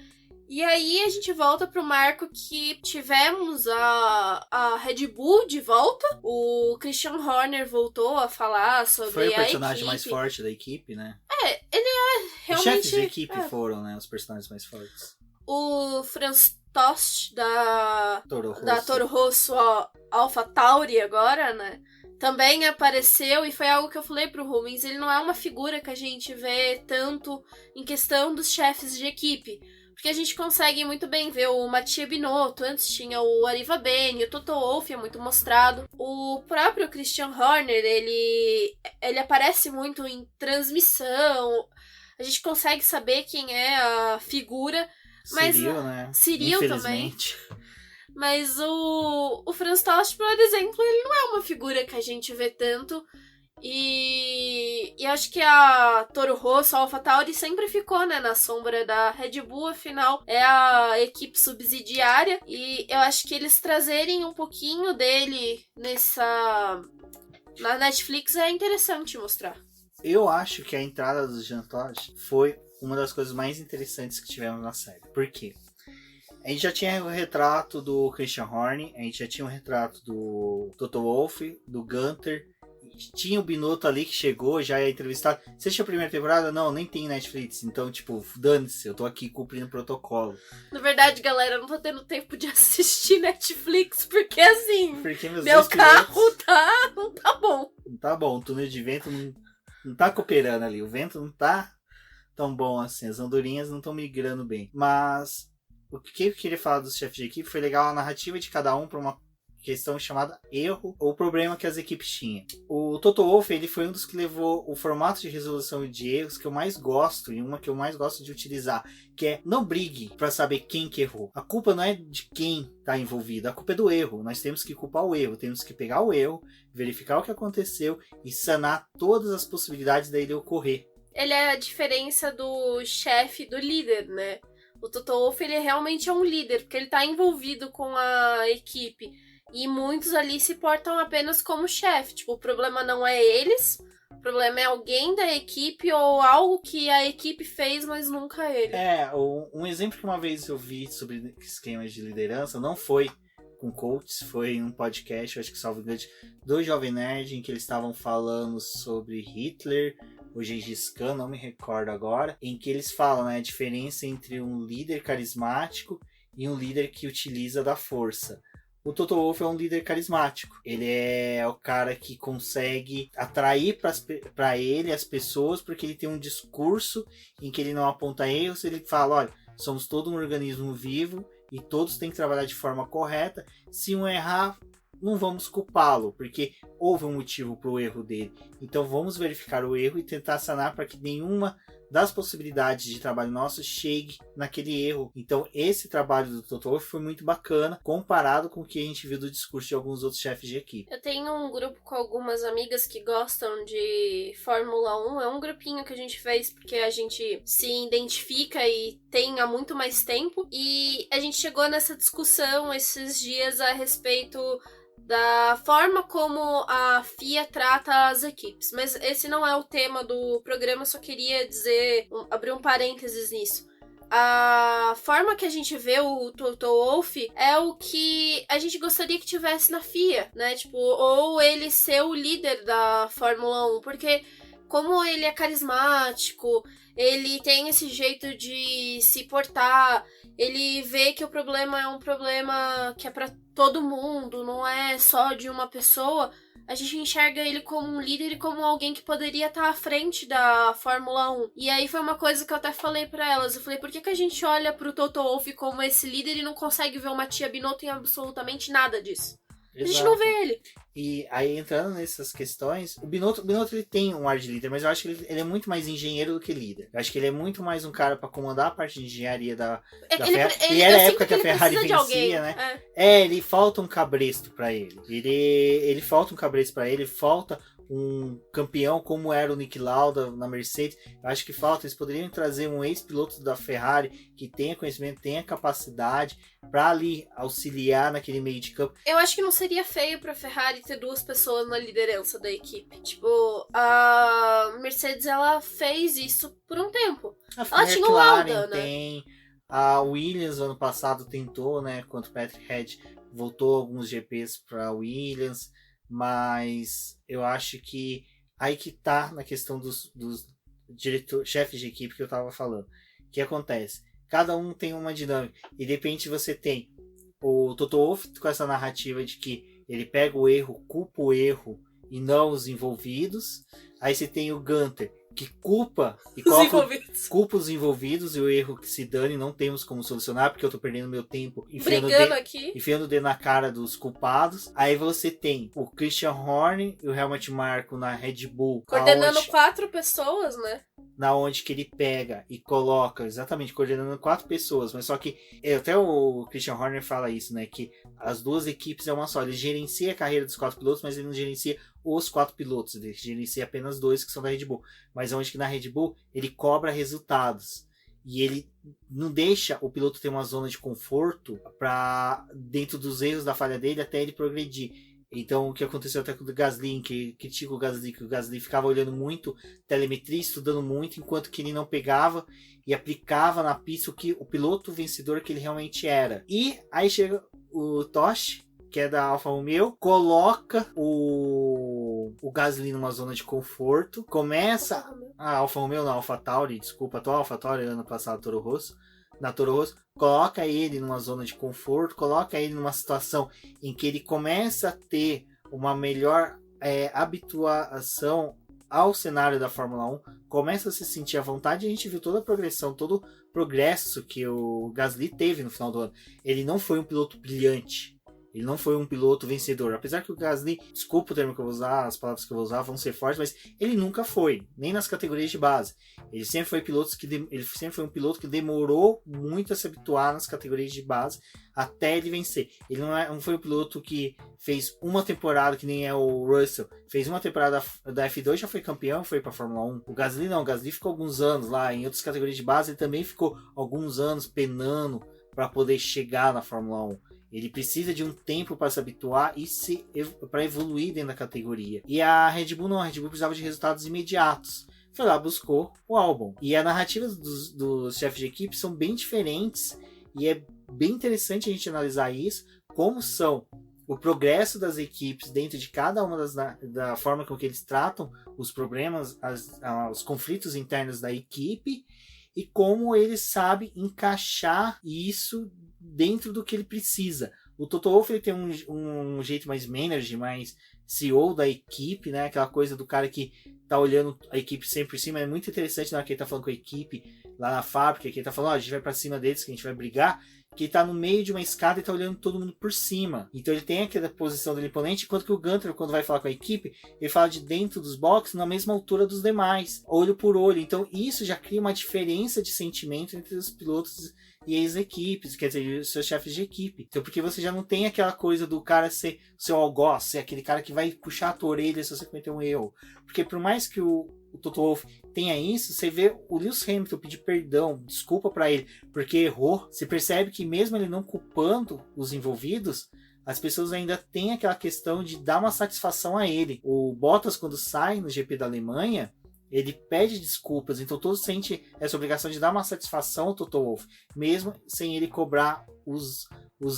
E aí a gente volta pro marco que tivemos a Red Bull de volta. O Christian Horner voltou a falar sobre Foi o a personagem equipe. mais forte da equipe, né? Ele é realmente... Os chefes de equipe foram, né, os personagens mais fortes. O Franz Tost da Toro Toro Rosso Alpha Tauri agora, né? Também apareceu e foi algo que eu falei pro Rubens. Ele não é uma figura que a gente vê tanto em questão dos chefes de equipe. Porque a gente consegue muito bem ver o Mattia Binotto, antes tinha o Arriva Bene, o Toto Wolff é muito mostrado. O próprio Christian Horner, ele aparece muito em transmissão. A gente consegue saber quem é a figura. Mas Cyril, né? Cyril também. Mas o Franz Tost, por exemplo, ele não é uma figura que a gente vê tanto. E acho que a Toro Rosso, a AlphaTauri, sempre ficou, né, na sombra da Red Bull, afinal é a equipe subsidiária. E eu acho que eles trazerem um pouquinho dele na Netflix é interessante mostrar. Eu acho que a entrada do Jean Todt foi uma das coisas mais interessantes que tivemos na série. Por quê? A gente já tinha o retrato do Christian Horner, a gente já tinha o retrato do Toto Wolff, do Gunther. Tinha o Binotto ali que chegou, já é entrevistado. Você assistiu a primeira temporada? Não, nem tem Netflix. Então, tipo, dane-se, eu tô aqui cumprindo o protocolo. Na verdade, galera, eu não tô tendo tempo de assistir Netflix, porque assim, porque meu carro não tá bom. Não tá bom, o túnel de vento não tá cooperando ali. O vento não tá tão bom assim, as andorinhas não estão migrando bem. Mas o que eu queria falar dos chefes de equipe foi legal a narrativa de cada um pra uma questão chamada erro ou problema que as equipes tinham. O Toto Wolff, ele foi um dos que levou o formato de resolução de erros que eu mais gosto e uma que eu mais gosto de utilizar, que é não brigue para saber quem que errou. A culpa não é de quem está envolvido, a culpa é do erro. Nós temos que culpar o erro, temos que pegar o erro, verificar o que aconteceu e sanar todas as possibilidades dele ocorrer. Ele é a diferença do chefe, do líder, né? O Toto Wolff, ele realmente é um líder, porque ele está envolvido com a equipe. E muitos ali se portam apenas como chefe. Tipo, o problema não é eles, o problema é alguém da equipe ou algo que a equipe fez, mas nunca ele. Um exemplo que uma vez eu vi sobre esquemas de liderança não foi com coaches, foi em um podcast, eu acho que salvo engano, do Jovem Nerd, em que eles estavam falando sobre Hitler, o Gengis Khan, não me recordo agora, em que eles falam, né, a diferença entre um líder carismático e um líder que utiliza da força. O Toto Wolff é um líder carismático. Ele é o cara que consegue atrair para ele as pessoas, porque ele tem um discurso em que ele não aponta erros. Ele fala, olha, somos todo um organismo vivo e todos têm que trabalhar de forma correta. Se um errar, não vamos culpá-lo, porque houve um motivo para o erro dele. Então vamos verificar o erro e tentar sanar para que nenhuma das possibilidades de trabalho nosso chegue naquele erro. Então esse trabalho do Toto Wolff foi muito bacana comparado com o que a gente viu do discurso de alguns outros chefes de equipe. Eu tenho um grupo com algumas amigas que gostam de Fórmula 1. É um grupinho que a gente fez porque a gente se identifica e tem há muito mais tempo. E a gente chegou nessa discussão esses dias a respeito da forma como a FIA trata as equipes. Mas esse não é o tema do programa, só queria abrir um parênteses nisso. A forma que a gente vê o Toto Wolff é o que a gente gostaria que tivesse na FIA, né? Tipo, ou ele ser o líder da Fórmula 1, porque como ele é carismático, ele tem esse jeito de se portar, ele vê que o problema é um problema que é pra todo mundo, não é só de uma pessoa. A gente enxerga ele como um líder e como alguém que poderia estar à frente da Fórmula 1. E aí foi uma coisa que eu até falei pra elas. Eu falei, por que a gente olha pro Toto Wolff como esse líder e não consegue ver o Mattia Binotto em absolutamente nada disso? Exato. A gente não vê ele. E aí, entrando nessas questões, o Binotto ele tem um ar de líder, mas eu acho que ele é muito mais engenheiro do que líder. Eu acho que ele é muito mais um cara pra comandar a parte de engenharia da Ferrari. E era a época que a Ferrari vencia, né? Ele falta um cabresto pra ele. Ele falta um cabresto pra ele, falta um campeão como era o Niki Lauda na Mercedes. Eu acho que falta, eles poderiam trazer um ex-piloto da Ferrari que tenha conhecimento, tenha capacidade para ali auxiliar naquele meio de campo. Eu acho que não seria feio pra Ferrari ter 2 pessoas na liderança da equipe. Tipo, a Mercedes, ela fez isso por um tempo. Ela tinha o Lauda, né? Tem. A Williams, ano passado, tentou, né? Quando o Patrick Head voltou alguns GPs para Williams. Mas eu acho que aí que tá na questão dos chefes de equipe que eu tava falando. O que acontece? Cada um tem uma dinâmica. E de repente você tem o Toto Wolff com essa narrativa de que ele pega o erro, culpa o erro e não os envolvidos. Aí você tem o Gunter, que culpa os envolvidos e o erro que se dane, não temos como solucionar, porque eu tô perdendo meu tempo enfiando o dedo na cara dos culpados. Aí você tem o Christian Horner e o Helmut Marko na Red Bull. Coordenando 4 pessoas, né? Na onde que ele pega e coloca, exatamente, coordenando 4 pessoas, mas só que, até o Christian Horner fala isso, né, que as 2 equipes é uma só, ele gerencia a carreira dos 4 pilotos, mas ele não gerencia os 4 pilotos, ele gerencia apenas 2 que são da Red Bull, mas onde que na Red Bull ele cobra resultados, e ele não deixa o piloto ter uma zona de conforto para dentro dos erros da falha dele até ele progredir. Então, o que aconteceu até com o Gasly, que critica o Gasly, que o Gasly ficava olhando muito telemetria, estudando muito, enquanto que ele não pegava e aplicava na pista o piloto vencedor que ele realmente era. E aí chega o Tosh, que é da Alfa Romeo, coloca o Gasly numa zona de conforto, começa a Alfa Romeo, não, Alfa Tauri, desculpa, a Alfa Tauri ano passado, Toro Rosso, na Toro Rosso, coloca ele numa zona de conforto, coloca ele numa situação em que ele começa a ter uma melhor habituação ao cenário da Fórmula 1, começa a se sentir à vontade, e a gente viu toda a progressão, todo o progresso que o Gasly teve no final do ano. Ele não foi um piloto brilhante, ele não foi um piloto vencedor, apesar que o Gasly, desculpa o termo que eu vou usar, as palavras que eu vou usar vão ser fortes, mas ele nunca foi, nem nas categorias de base. Ele sempre foi um piloto que demorou muito a se habituar nas categorias de base até ele vencer. Ele não foi um piloto que fez uma temporada, que nem é o Russell, fez uma temporada da F2, já foi campeão, foi para Fórmula 1. O Gasly não, o Gasly ficou alguns anos lá, em outras categorias de base ele também ficou alguns anos penando para poder chegar na Fórmula 1. Ele precisa de um tempo para se habituar e para evoluir dentro da categoria. E a Red Bull não, a Red Bull precisava de resultados imediatos. Foi lá, buscou o Albon. E as narrativas dos chefes de equipe são bem diferentes e é bem interessante a gente analisar isso, como são o progresso das equipes dentro de cada uma da forma com que eles tratam os problemas, os conflitos internos da equipe e como eles sabem encaixar isso dentro do que ele precisa. O Toto Wolff ele tem um jeito mais manager, mais CEO da equipe, né? Aquela coisa do cara que tá olhando a equipe sempre por cima. É muito interessante na hora que ele tá falando com a equipe lá na fábrica, que ele tá falando, a gente vai pra cima deles, que a gente vai brigar, que ele tá no meio de uma escada e tá olhando todo mundo por cima. Então ele tem aquela posição do imponente, enquanto que o Gunter, quando vai falar com a equipe, ele fala de dentro dos boxes na mesma altura dos demais, olho por olho. Então isso já cria uma diferença de sentimento entre os pilotos e as equipes, quer dizer, os seus chefes de equipe. Então, porque você já não tem aquela coisa do cara ser seu algoz, ser aquele cara que vai puxar a tua orelha se você cometer um erro. Porque por mais que o Toto Wolff tenha isso, você vê o Lewis Hamilton pedir perdão, desculpa pra ele, porque errou. Você percebe que mesmo ele não culpando os envolvidos, as pessoas ainda têm aquela questão de dar uma satisfação a ele. O Bottas, quando sai no GP da Alemanha, ele pede desculpas, então todos sentem essa obrigação de dar uma satisfação ao Toto Wolff, mesmo sem ele cobrar os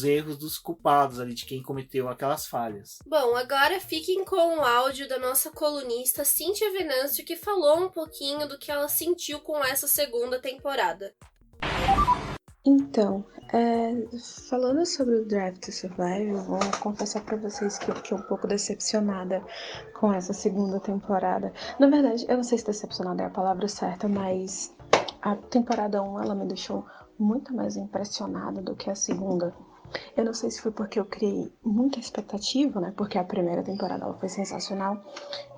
erros dos culpados ali, de quem cometeu aquelas falhas. Bom, agora fiquem com o áudio da nossa colunista Cíntia Venâncio, que falou um pouquinho do que ela sentiu com essa segunda temporada. Então, falando sobre o Drive to Survive, eu vou confessar pra vocês que eu fiquei um pouco decepcionada com essa segunda temporada. Na verdade, eu não sei se decepcionada é a palavra certa, mas a temporada 1 ela me deixou muito mais impressionada do que a segunda. Eu não sei se foi porque eu criei muita expectativa, né? Porque a primeira temporada ela foi sensacional.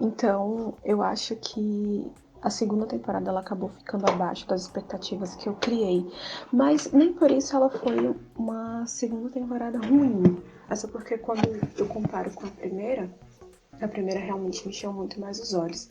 Então, eu acho que a segunda temporada ela acabou ficando abaixo das expectativas que eu criei. Mas nem por isso ela foi uma segunda temporada ruim. Essa porque quando eu comparo com a primeira A primeira realmente me chamou muito mais os olhos.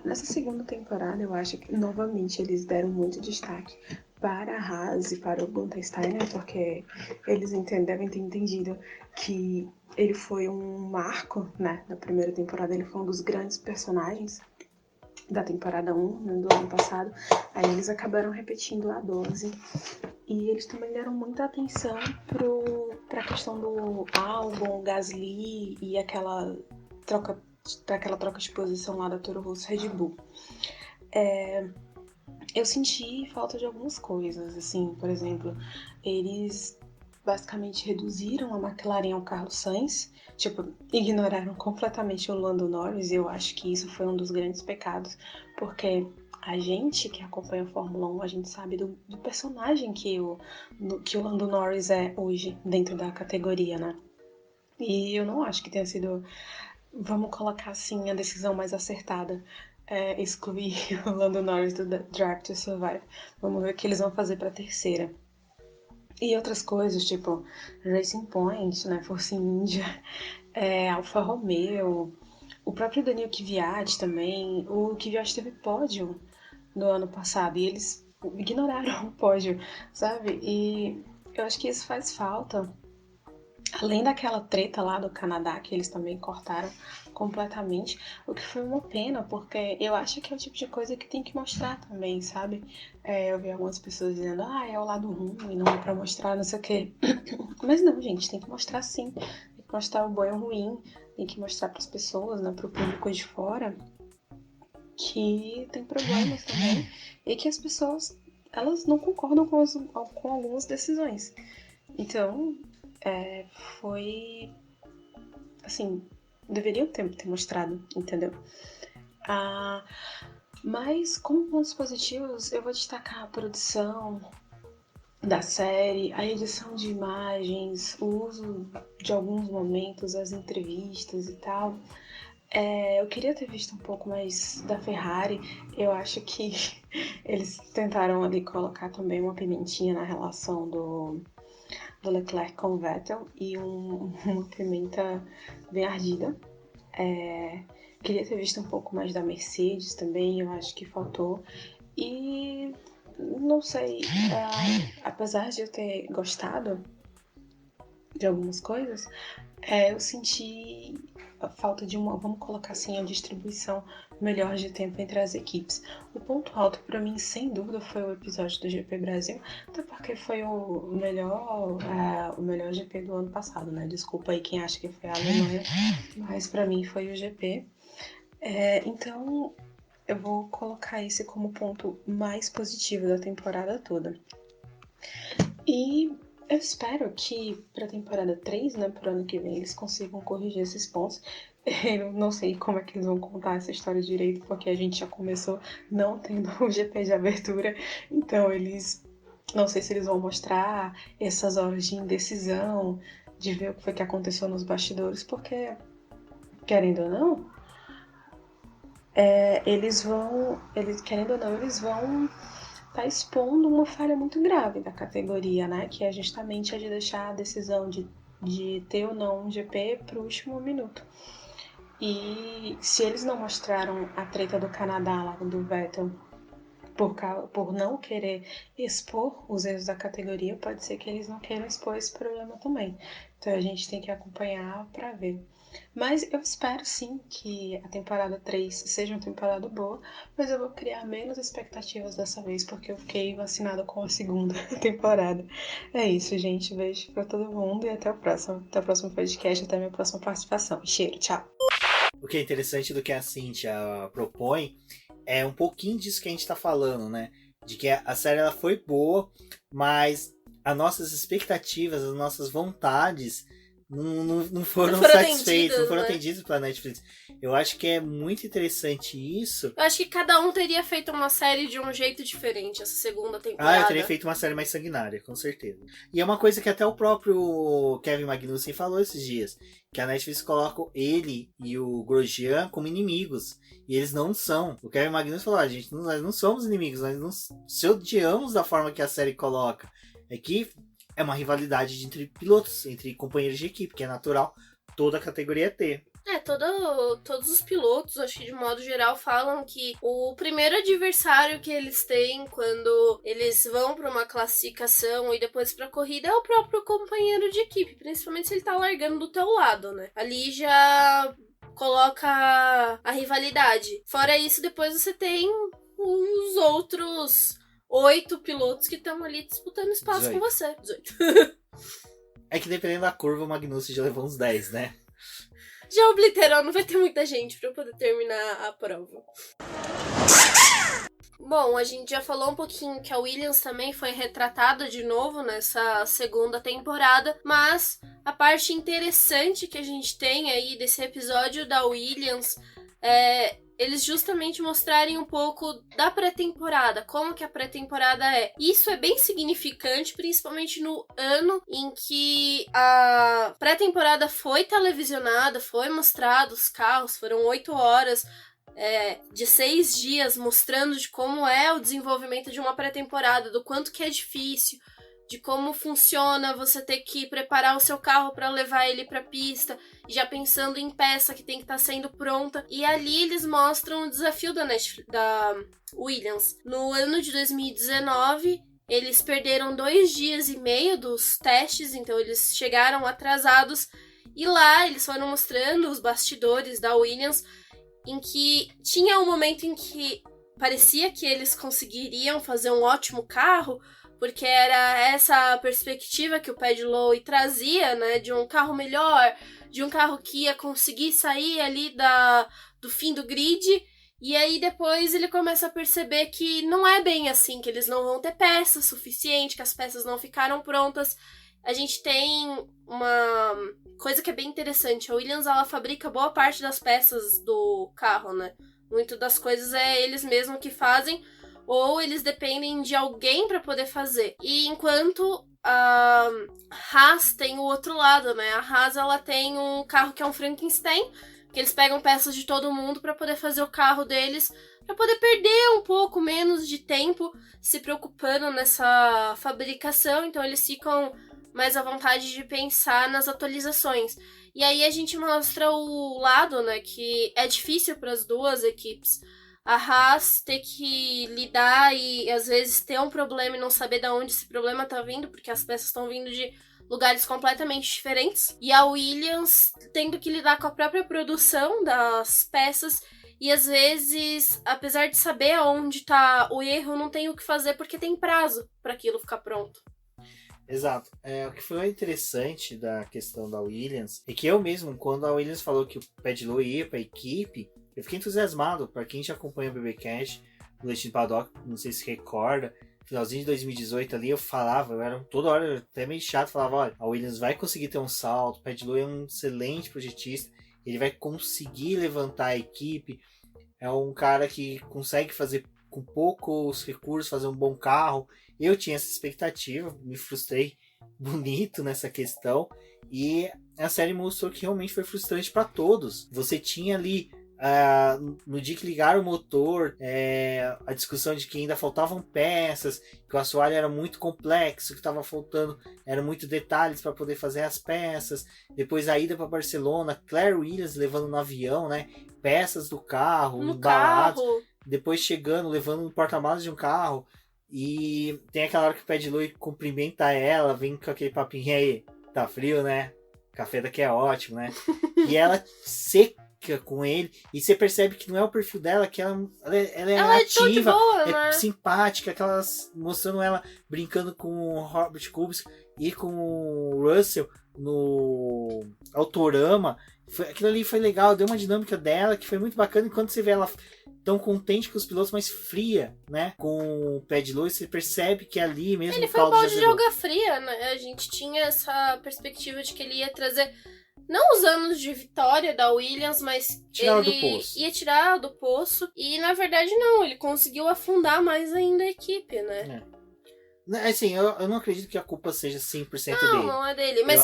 Nessa segunda temporada, eu acho que novamente eles deram muito destaque para a Haas e para o Gunther Steiner, porque eles devem ter entendido que ele foi um marco, né? Na primeira temporada, ele foi um dos grandes personagens da temporada 1, né, do ano passado. Aí eles acabaram repetindo a 12. E eles também deram muita atenção pra questão do álbum, Gasly e aquela troca de posição lá da Toro Rosso Red Bull. Eu senti falta de algumas coisas, assim, por exemplo, eles basicamente reduziram a McLaren ao Carlos Sainz, ignoraram completamente o Lando Norris, e eu acho que isso foi um dos grandes pecados, porque a gente que acompanha a Fórmula 1, a gente sabe do personagem que o Lando Norris é hoje dentro da categoria, né? E eu não acho que tenha sido, vamos colocar assim, a decisão mais acertada, excluir o Lando Norris do Drive to Survive. Vamos ver o que eles vão fazer para a terceira. E outras coisas, tipo Racing Point, né, Force India, Alfa Romeo, o próprio Daniel Kvyat também. O Kvyat teve pódio no ano passado e eles ignoraram o pódio, sabe? E eu acho que isso faz falta. Além daquela treta lá do Canadá, que eles também cortaram completamente, o que foi uma pena, porque eu acho que é o tipo de coisa que tem que mostrar também, sabe? Eu vi algumas pessoas dizendo, é o lado ruim, não é pra mostrar, não sei o quê. Mas não, gente, tem que mostrar sim. Tem que mostrar o bom e o ruim, tem que mostrar pras pessoas, né, pro público de fora, que tem problemas também, e que as pessoas, elas não concordam com algumas decisões. Então, foi, assim, deveriam ter mostrado, entendeu? Mas como pontos positivos, eu vou destacar a produção da série, a edição de imagens, o uso de alguns momentos, as entrevistas e tal. Eu queria ter visto um pouco mais da Ferrari. Eu acho que eles tentaram ali colocar também uma pimentinha na relação do Leclerc com o Vettel e uma pimenta bem ardida. Queria ter visto um pouco mais da Mercedes também, eu acho que faltou. E não sei, apesar de eu ter gostado de algumas coisas, eu senti a falta de vamos colocar assim, a distribuição melhor de tempo entre as equipes. O ponto alto para mim, sem dúvida, foi o episódio do GP Brasil, até porque foi o melhor GP do ano passado, né? Desculpa aí quem acha que foi a Alemanha, mas para mim foi o GP. Então, eu vou colocar esse como ponto mais positivo da temporada toda. E eu espero que para a temporada 3, né, pro ano que vem, eles consigam corrigir esses pontos. Eu não sei como é que eles vão contar essa história direito, porque a gente já começou não tendo o GP de abertura. Então não sei se eles vão mostrar essas horas de indecisão, de ver o que foi que aconteceu nos bastidores, porque, querendo ou não, eles vão tá expondo uma falha muito grave da categoria, né? Que é justamente a de deixar a decisão de ter ou não um GP para o último minuto. E se eles não mostraram a treta do Canadá lá do Vettel por não querer expor os erros da categoria, pode ser que eles não queiram expor esse problema também. Então a gente tem que acompanhar para ver. Mas eu espero sim que a temporada 3 seja uma temporada boa, mas eu vou criar menos expectativas dessa vez, porque eu fiquei vacinada com a segunda temporada. É isso, gente. Beijo pra todo mundo e até o próximo. Até o próximo podcast, até a minha próxima participação. Cheiro, tchau! O que é interessante do que a Cynthia propõe é um pouquinho disso que a gente tá falando, né? De que a série ela foi boa, mas as nossas expectativas, as nossas vontades não foram satisfeitas, não foram atendidas pela Netflix. Eu acho que é muito interessante isso. Eu acho que cada um teria feito uma série de um jeito diferente essa segunda temporada. Eu teria feito uma série mais sanguinária, com certeza. E é uma coisa que até o próprio Kevin Magnussen falou esses dias, que a Netflix coloca ele e o Grosjean como inimigos. E eles não são. O Kevin Magnussen falou, nós não somos inimigos, nós não se odiamos da forma que a série coloca. É que é uma rivalidade entre pilotos, entre companheiros de equipe, que é natural toda a categoria ter. Todos os pilotos, acho que de modo geral, falam que o primeiro adversário que eles têm quando eles vão para uma classificação e depois pra corrida é o próprio companheiro de equipe, principalmente se ele tá largando do teu lado, né? Ali já coloca a rivalidade. Fora isso, depois você tem os outros 8 pilotos que estão ali disputando espaço 18. com você. 18. É que dependendo da curva, o Magnussen já levou uns 10, né? Já obliterou, não vai ter muita gente pra eu poder terminar a prova. Bom, a gente já falou um pouquinho que a Williams também foi retratada de novo nessa segunda temporada, mas a parte interessante que a gente tem aí desse episódio da Williams é eles justamente mostrarem um pouco da pré-temporada, como que a pré-temporada é. Isso é bem significante, principalmente no ano em que a pré-temporada foi televisionada, foi mostrado os carros, foram 8 horas de 6 dias mostrando de como é o desenvolvimento de uma pré-temporada, do quanto que é difícil, de como funciona você ter que preparar o seu carro para levar ele para pista, já pensando em peça que tem que estar sendo pronta. E ali eles mostram o desafio da Williams. No ano de 2019, eles perderam 2 dias e meio dos testes, então eles chegaram atrasados. E lá eles foram mostrando os bastidores da Williams, em que tinha um momento em que parecia que eles conseguiriam fazer um ótimo carro, porque era essa perspectiva que o Paddy Lowe trazia, né, de um carro melhor, de um carro que ia conseguir sair ali do fim do grid, e aí depois ele começa a perceber que não é bem assim, que eles não vão ter peça suficiente, que as peças não ficaram prontas. A gente tem uma coisa que é bem interessante, a Williams, ela fabrica boa parte das peças do carro, né, muito das coisas é eles mesmos que fazem, ou eles dependem de alguém para poder fazer. E enquanto a Haas tem o outro lado, né? A Haas, ela tem um carro que é um Frankenstein, que eles pegam peças de todo mundo para poder fazer o carro deles, para poder perder um pouco menos de tempo se preocupando nessa fabricação. Então eles ficam mais à vontade de pensar nas atualizações. E aí a gente mostra o lado, né, que é difícil para as duas equipes. A Haas ter que lidar e às vezes ter um problema e não saber de onde esse problema tá vindo, porque as peças estão vindo de lugares completamente diferentes. E a Williams tendo que lidar com a própria produção das peças e às vezes, apesar de saber aonde tá o erro, não tem o que fazer porque tem prazo para aquilo ficar pronto. Exato. O que foi interessante da questão da Williams é que eu mesmo, quando a Williams falou que o Paddy Lowe ia para a equipe, eu fiquei entusiasmado. Para quem já acompanha o BBcast, o Leite de Paddock, não sei se recorda, finalzinho de 2018 ali, eu falava, eu era toda hora até meio chato, falava, olha, a Williams vai conseguir ter um salto, o Paddy Lowe é um excelente projetista, ele vai conseguir levantar a equipe, é um cara que consegue fazer com poucos recursos, fazer um bom carro. Eu tinha essa expectativa, me frustrei bonito nessa questão, e a série mostrou que realmente foi frustrante para todos. Você tinha ali no dia que ligaram o motor, a discussão de que ainda faltavam peças, que o assoalho era muito complexo, que estava faltando, eram muitos detalhes para poder fazer as peças. Depois a ida para Barcelona, Claire Williams levando no avião, né, peças do carro, no embalados. carro. Depois chegando, levando no porta-malas de um carro. E tem aquela hora que o Paddy Lowe cumprimenta ela, vem com aquele papinho aí, tá frio, né? Café daqui é ótimo, né? E ela seca com ele, e você percebe que não é o perfil dela, que ela é ativa, boa, é né? simpática, mostrando ela brincando com o Robert Kubica e com o Russell no Autorama. Aquilo ali foi legal, deu uma dinâmica dela que foi muito bacana, enquanto você vê ela tão contente com os pilotos, mas fria, né? Com o Paddy Lowe, você percebe que ali mesmo ele o foi um caldo balde já de zerou. água fria, né? A gente tinha essa perspectiva de que ele ia trazer não os anos de vitória da Williams, mas Tirar ela do ele poço. ia tirar do poço. E na verdade não, ele conseguiu afundar mais ainda a equipe, né? Assim, eu não acredito que a culpa seja 100% dele. Não é dele. Mas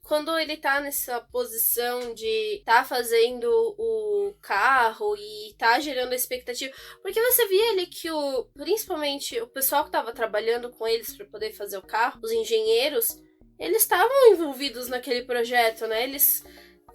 quando ele tá nessa posição de tá fazendo o carro e tá gerando a expectativa. Porque você via ali que principalmente o pessoal que tava trabalhando com eles pra poder fazer o carro, os engenheiros, eles estavam envolvidos naquele projeto, né? Eles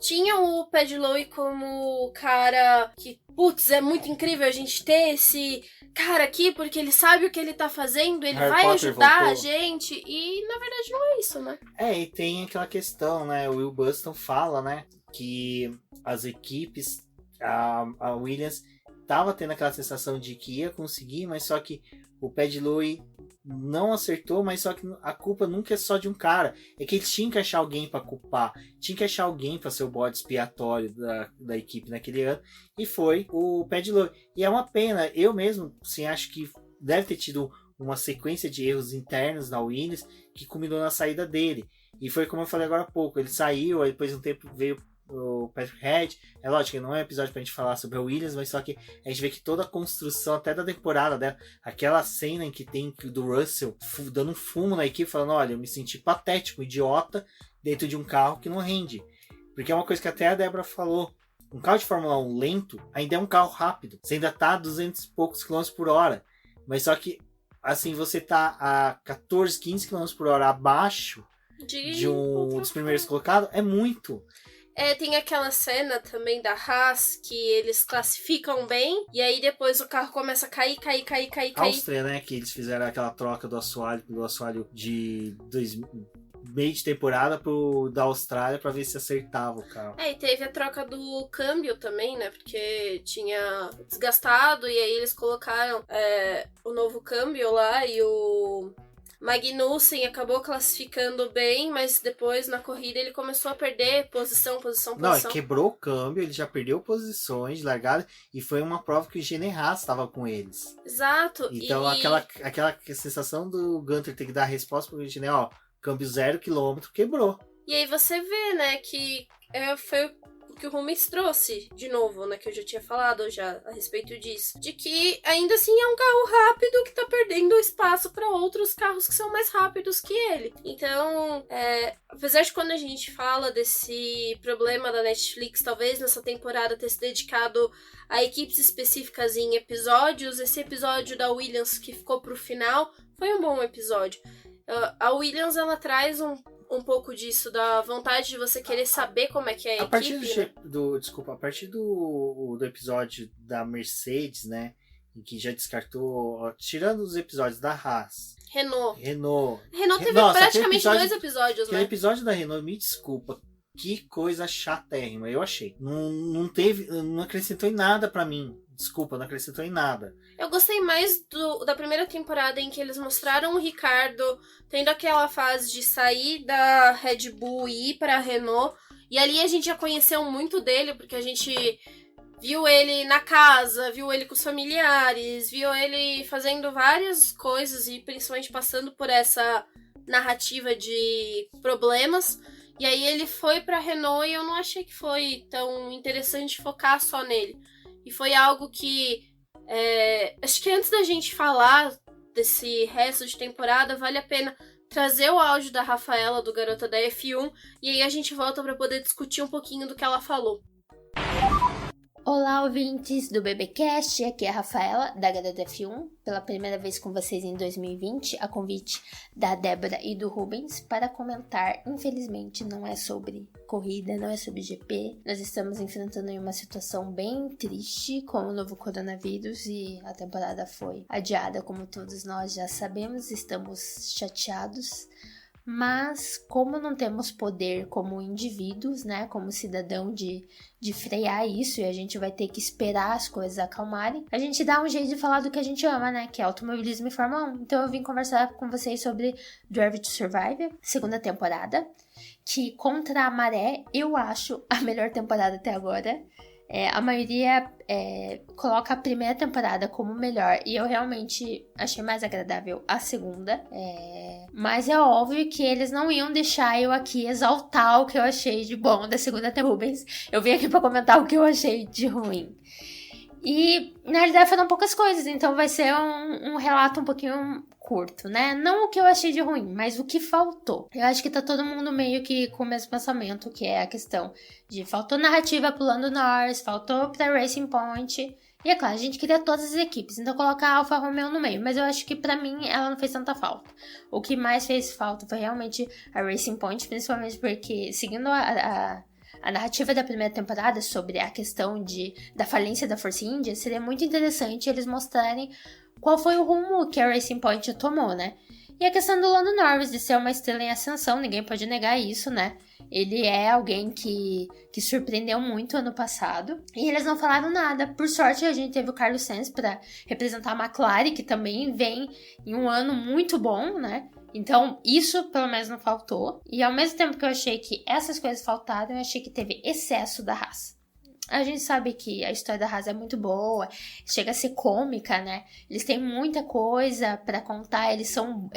tinha o Paddy Lowe como cara que, putz, é muito incrível a gente ter esse cara aqui, porque ele sabe o que ele tá fazendo, ele Harry vai Potter ajudar voltou. a gente, e na verdade não é isso, né? E tem aquela questão, né? O Will Buston fala, né? Que as equipes, a Williams tava tendo aquela sensação de que ia conseguir, mas só que o Paddy Lowe não acertou, mas só que a culpa nunca é só de um cara. É que eles tinham que achar alguém para culpar, tinha que achar alguém para ser o bode expiatório da equipe naquele ano, e foi o Paddy Lowe. E é uma pena, eu mesmo, assim, acho que deve ter tido uma sequência de erros internos na Williams que culminou na saída dele. E foi como eu falei agora há pouco, ele saiu, aí depois de um tempo veio o Patrick Head. É lógico que não é um episódio pra gente falar sobre a Williams, mas só que a gente vê que toda a construção, até da temporada dela, aquela cena em que tem do Russell dando um fumo na equipe, falando, olha, eu me senti patético, idiota, dentro de um carro que não rende. Porque é uma coisa que até a Débora falou, um carro de Fórmula 1 lento ainda é um carro rápido, você ainda tá a 200 e poucos km por hora, mas só que assim, você tá a 14, 15 km por hora abaixo de um dos primeiros colocados, é muito. Tem aquela cena também da Haas que eles classificam bem e aí depois o carro começa a cair. Áustria, né? Que eles fizeram aquela troca do assoalho de meio de temporada da Austrália pra ver se acertava o carro. E teve a troca do câmbio também, né? Porque tinha desgastado e aí eles colocaram o novo câmbio lá e o Magnussen acabou classificando bem, mas depois na corrida ele começou a perder posição. Não, ele quebrou o câmbio, ele já perdeu posições de largada e foi uma prova que o Gene Haas estava com eles. Exato. Então aquela sensação do Gunter ter que dar a resposta pro Gene, ó, câmbio 0 km, quebrou. E aí você vê, né, que foi o que o Rubens trouxe de novo, né, que eu já tinha falado já a respeito disso, de que ainda assim é um carro rápido que tá perdendo espaço para outros carros que são mais rápidos que ele. Então, apesar de quando a gente fala desse problema da Netflix, talvez nessa temporada ter se dedicado a equipes específicas em episódios, esse episódio da Williams que ficou pro final foi um bom episódio. A Williams, ela traz um pouco disso, da vontade de você querer saber como é que é a equipe. A partir do episódio da Mercedes, né, em que já descartou, tirando os episódios da Haas, Renault teve praticamente 2 episódios, né? Aquele episódio da Renault, me desculpa, que coisa chatérrima, eu achei. Não acrescentou em nada pra mim. Desculpa, não acrescentou em nada. Eu gostei mais da primeira temporada em que eles mostraram o Ricardo tendo aquela fase de sair da Red Bull e ir pra Renault. E ali a gente já conheceu muito dele, porque a gente viu ele na casa, viu ele com os familiares, viu ele fazendo várias coisas e principalmente passando por essa narrativa de problemas. E aí ele foi pra Renault e eu não achei que foi tão interessante focar só nele. E foi algo que acho que antes da gente falar desse resto de temporada, vale a pena trazer o áudio da Rafaela, do Garota da F1, e aí a gente volta para poder discutir um pouquinho do que ela falou. Olá, ouvintes do BBcast, aqui é a Rafaela, da Garota F1, pela primeira vez com vocês em 2020, a convite da Débora e do Rubens para comentar. Infelizmente não é sobre corrida, não é sobre GP, nós estamos enfrentando uma situação bem triste com o novo coronavírus e a temporada foi adiada, como todos nós já sabemos, estamos chateados. Mas como não temos poder como indivíduos, né, como cidadão de frear isso, e a gente vai ter que esperar as coisas acalmarem, a gente dá um jeito de falar do que a gente ama, né, que é automobilismo e Fórmula 1. Então eu vim conversar com vocês sobre Drive to Survive, segunda temporada, que contra a maré eu acho a melhor temporada até agora. A maioria coloca a primeira temporada como melhor e eu realmente achei mais agradável a segunda. Mas é óbvio que eles não iam deixar eu aqui exaltar o que eu achei de bom da segunda temporada. Eu vim aqui pra comentar o que eu achei de ruim. E na realidade foram poucas coisas, então vai ser um relato um pouquinho curto, né? Não o que eu achei de ruim, mas o que faltou. Eu acho que tá todo mundo meio que com o mesmo pensamento, que é a questão de faltou narrativa pro Lando Norris, faltou pra Racing Point. E é claro, a gente queria todas as equipes, então colocar a Alfa Romeo no meio, mas eu acho que pra mim ela não fez tanta falta. O que mais fez falta foi realmente a Racing Point, principalmente porque seguindo a a narrativa da primeira temporada sobre a questão da falência da Force India, seria muito interessante eles mostrarem qual foi o rumo que a Racing Point tomou, né? E a questão do Lando Norris de ser uma estrela em ascensão, ninguém pode negar isso, né? Ele é alguém que surpreendeu muito ano passado. E eles não falaram nada. Por sorte, a gente teve o Carlos Sainz para representar a McLaren, que também vem em um ano muito bom, né? Então, isso pelo menos não faltou. E ao mesmo tempo que eu achei que essas coisas faltaram, eu achei que teve excesso da Haas. A gente sabe que a história da Haas é muito boa, chega a ser cômica, né? Eles têm muita coisa pra contar, eles são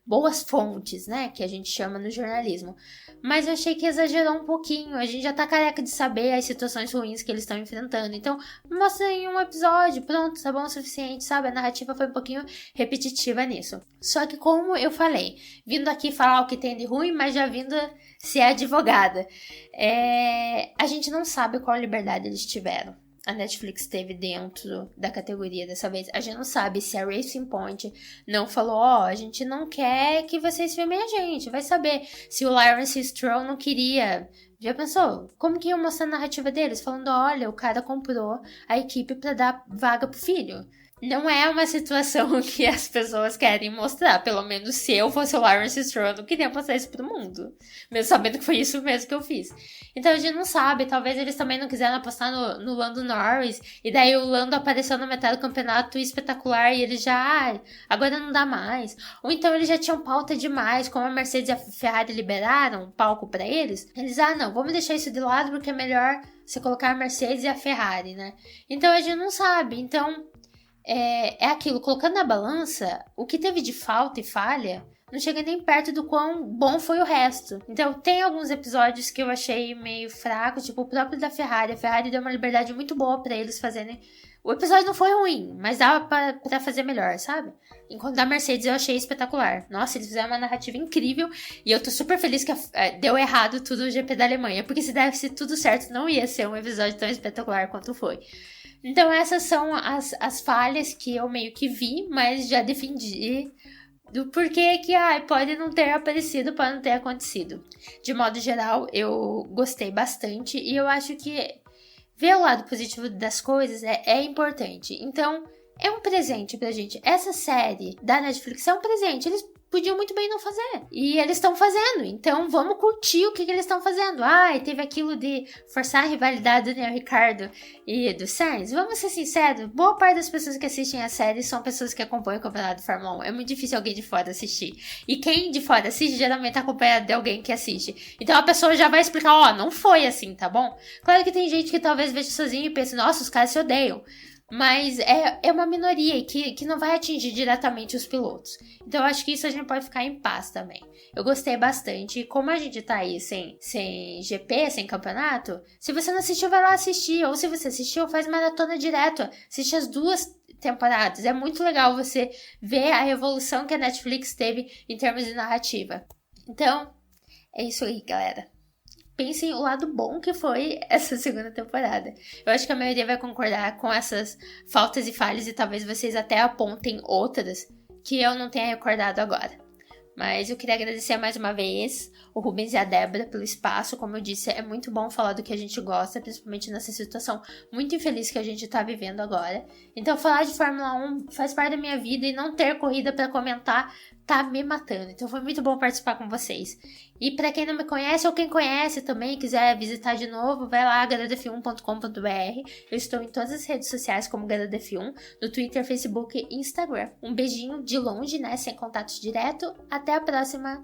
boas fontes, né? Que a gente chama no jornalismo. Mas eu achei que exagerou um pouquinho, a gente já tá careca de saber as situações ruins que eles estão enfrentando. Então, mostra em um episódio, pronto, tá bom o suficiente, sabe? A narrativa foi um pouquinho repetitiva nisso. Só que como eu falei, vindo aqui falar o que tem de ruim, mas já vindo ser advogada, a gente não sabe qual liberdade eles tiveram. A Netflix teve dentro da categoria dessa vez. A gente não sabe se a Racing Point não falou, a gente não quer que vocês filmem a gente. Vai saber se o Lawrence Stroll não queria. Já pensou? Como que iam mostrar a narrativa deles? Falando, olha, o cara comprou a equipe pra dar vaga pro filho. Não é uma situação que as pessoas querem mostrar. Pelo menos se eu fosse o Lawrence Stroll, eu não queria mostrar isso pro mundo. Mesmo sabendo que foi isso mesmo que eu fiz. Então a gente não sabe. Talvez eles também não quiseram apostar no Lando Norris. E daí o Lando apareceu na metade do campeonato espetacular. E eles já, agora não dá mais. Ou então eles já tinham pauta demais. Como a Mercedes e a Ferrari liberaram um palco pra eles. Eles, não, vamos deixar isso de lado porque é melhor você colocar a Mercedes e a Ferrari, né? Então a gente não sabe. Então é aquilo, colocando na balança, o que teve de falta e falha não chega nem perto do quão bom foi o resto. Então tem alguns episódios que eu achei meio fraco, tipo o próprio da Ferrari. A Ferrari deu uma liberdade muito boa pra eles fazerem. O episódio não foi ruim, mas dava pra fazer melhor, sabe? Enquanto da Mercedes eu achei espetacular. Nossa, eles fizeram uma narrativa incrível e eu tô super feliz que deu errado tudo no GP da Alemanha, porque se desse tudo certo não ia ser um episódio tão espetacular quanto foi. Então essas são as falhas que eu meio que vi, mas já defendi do porquê que pode não ter aparecido, pode não ter acontecido. De modo geral, eu gostei bastante e eu acho que ver o lado positivo das coisas é importante. Então, é um presente pra gente. Essa série da Netflix é um presente. Eles podiam muito bem não fazer. E eles estão fazendo. Então, vamos curtir o que eles estão fazendo. Teve aquilo de forçar a rivalidade do Daniel Ricciardo e do Sainz. Vamos ser sinceros. Boa parte das pessoas que assistem a série são pessoas que acompanham o campeonato de Fórmula 1. É muito difícil alguém de fora assistir. E quem de fora assiste, geralmente tá acompanhado de alguém que assiste. Então, a pessoa já vai explicar, não foi assim, tá bom? Claro que tem gente que talvez veja sozinho e pense, nossa, os caras se odeiam. Mas é uma minoria que não vai atingir diretamente os pilotos. Então eu acho que isso a gente pode ficar em paz também. Eu gostei bastante. E como a gente tá aí sem GP, sem campeonato, se você não assistiu, vai lá assistir. Ou se você assistiu, faz maratona direto. Assiste as 2 temporadas. É muito legal você ver a evolução que a Netflix teve em termos de narrativa. Então, é isso aí, galera. Pensem o lado bom que foi essa segunda temporada. Eu acho que a maioria vai concordar com essas faltas e falhas e talvez vocês até apontem outras que eu não tenha recordado agora. Mas eu queria agradecer mais uma vez o Rubens e a Débora pelo espaço. Como eu disse, é muito bom falar do que a gente gosta, principalmente nessa situação muito infeliz que a gente tá vivendo agora. Então falar de Fórmula 1 faz parte da minha vida e não ter corrida pra comentar tá me matando. Então foi muito bom participar com vocês. E pra quem não me conhece ou quem conhece também e quiser visitar de novo, vai lá garadaf1.com.br. Eu estou em todas as redes sociais como garadaf1, no Twitter, Facebook e Instagram. Um beijinho de longe, né, sem contato direto. Até a próxima!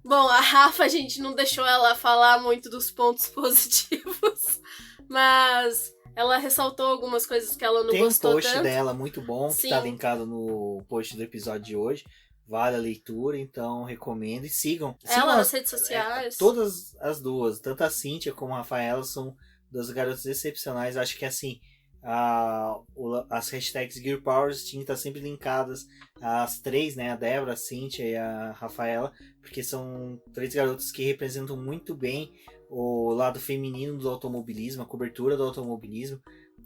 Bom, a Rafa, a gente não deixou ela falar muito dos pontos positivos, mas ela ressaltou algumas coisas que ela não gostou tanto. Tem um post dela muito bom, Sim. que tá linkado no post do episódio de hoje. Vale a leitura, então recomendo e sigam. Ela nas redes sociais. Todas as duas, tanto a Cíntia como a Rafaela, são 2 garotas excepcionais. Acho que assim, as hashtags Gear Powers Team tá sempre linkadas as 3, né? A Débora, a Cíntia e a Rafaela, porque são 3 garotas que representam muito bem o lado feminino do automobilismo, a cobertura do automobilismo.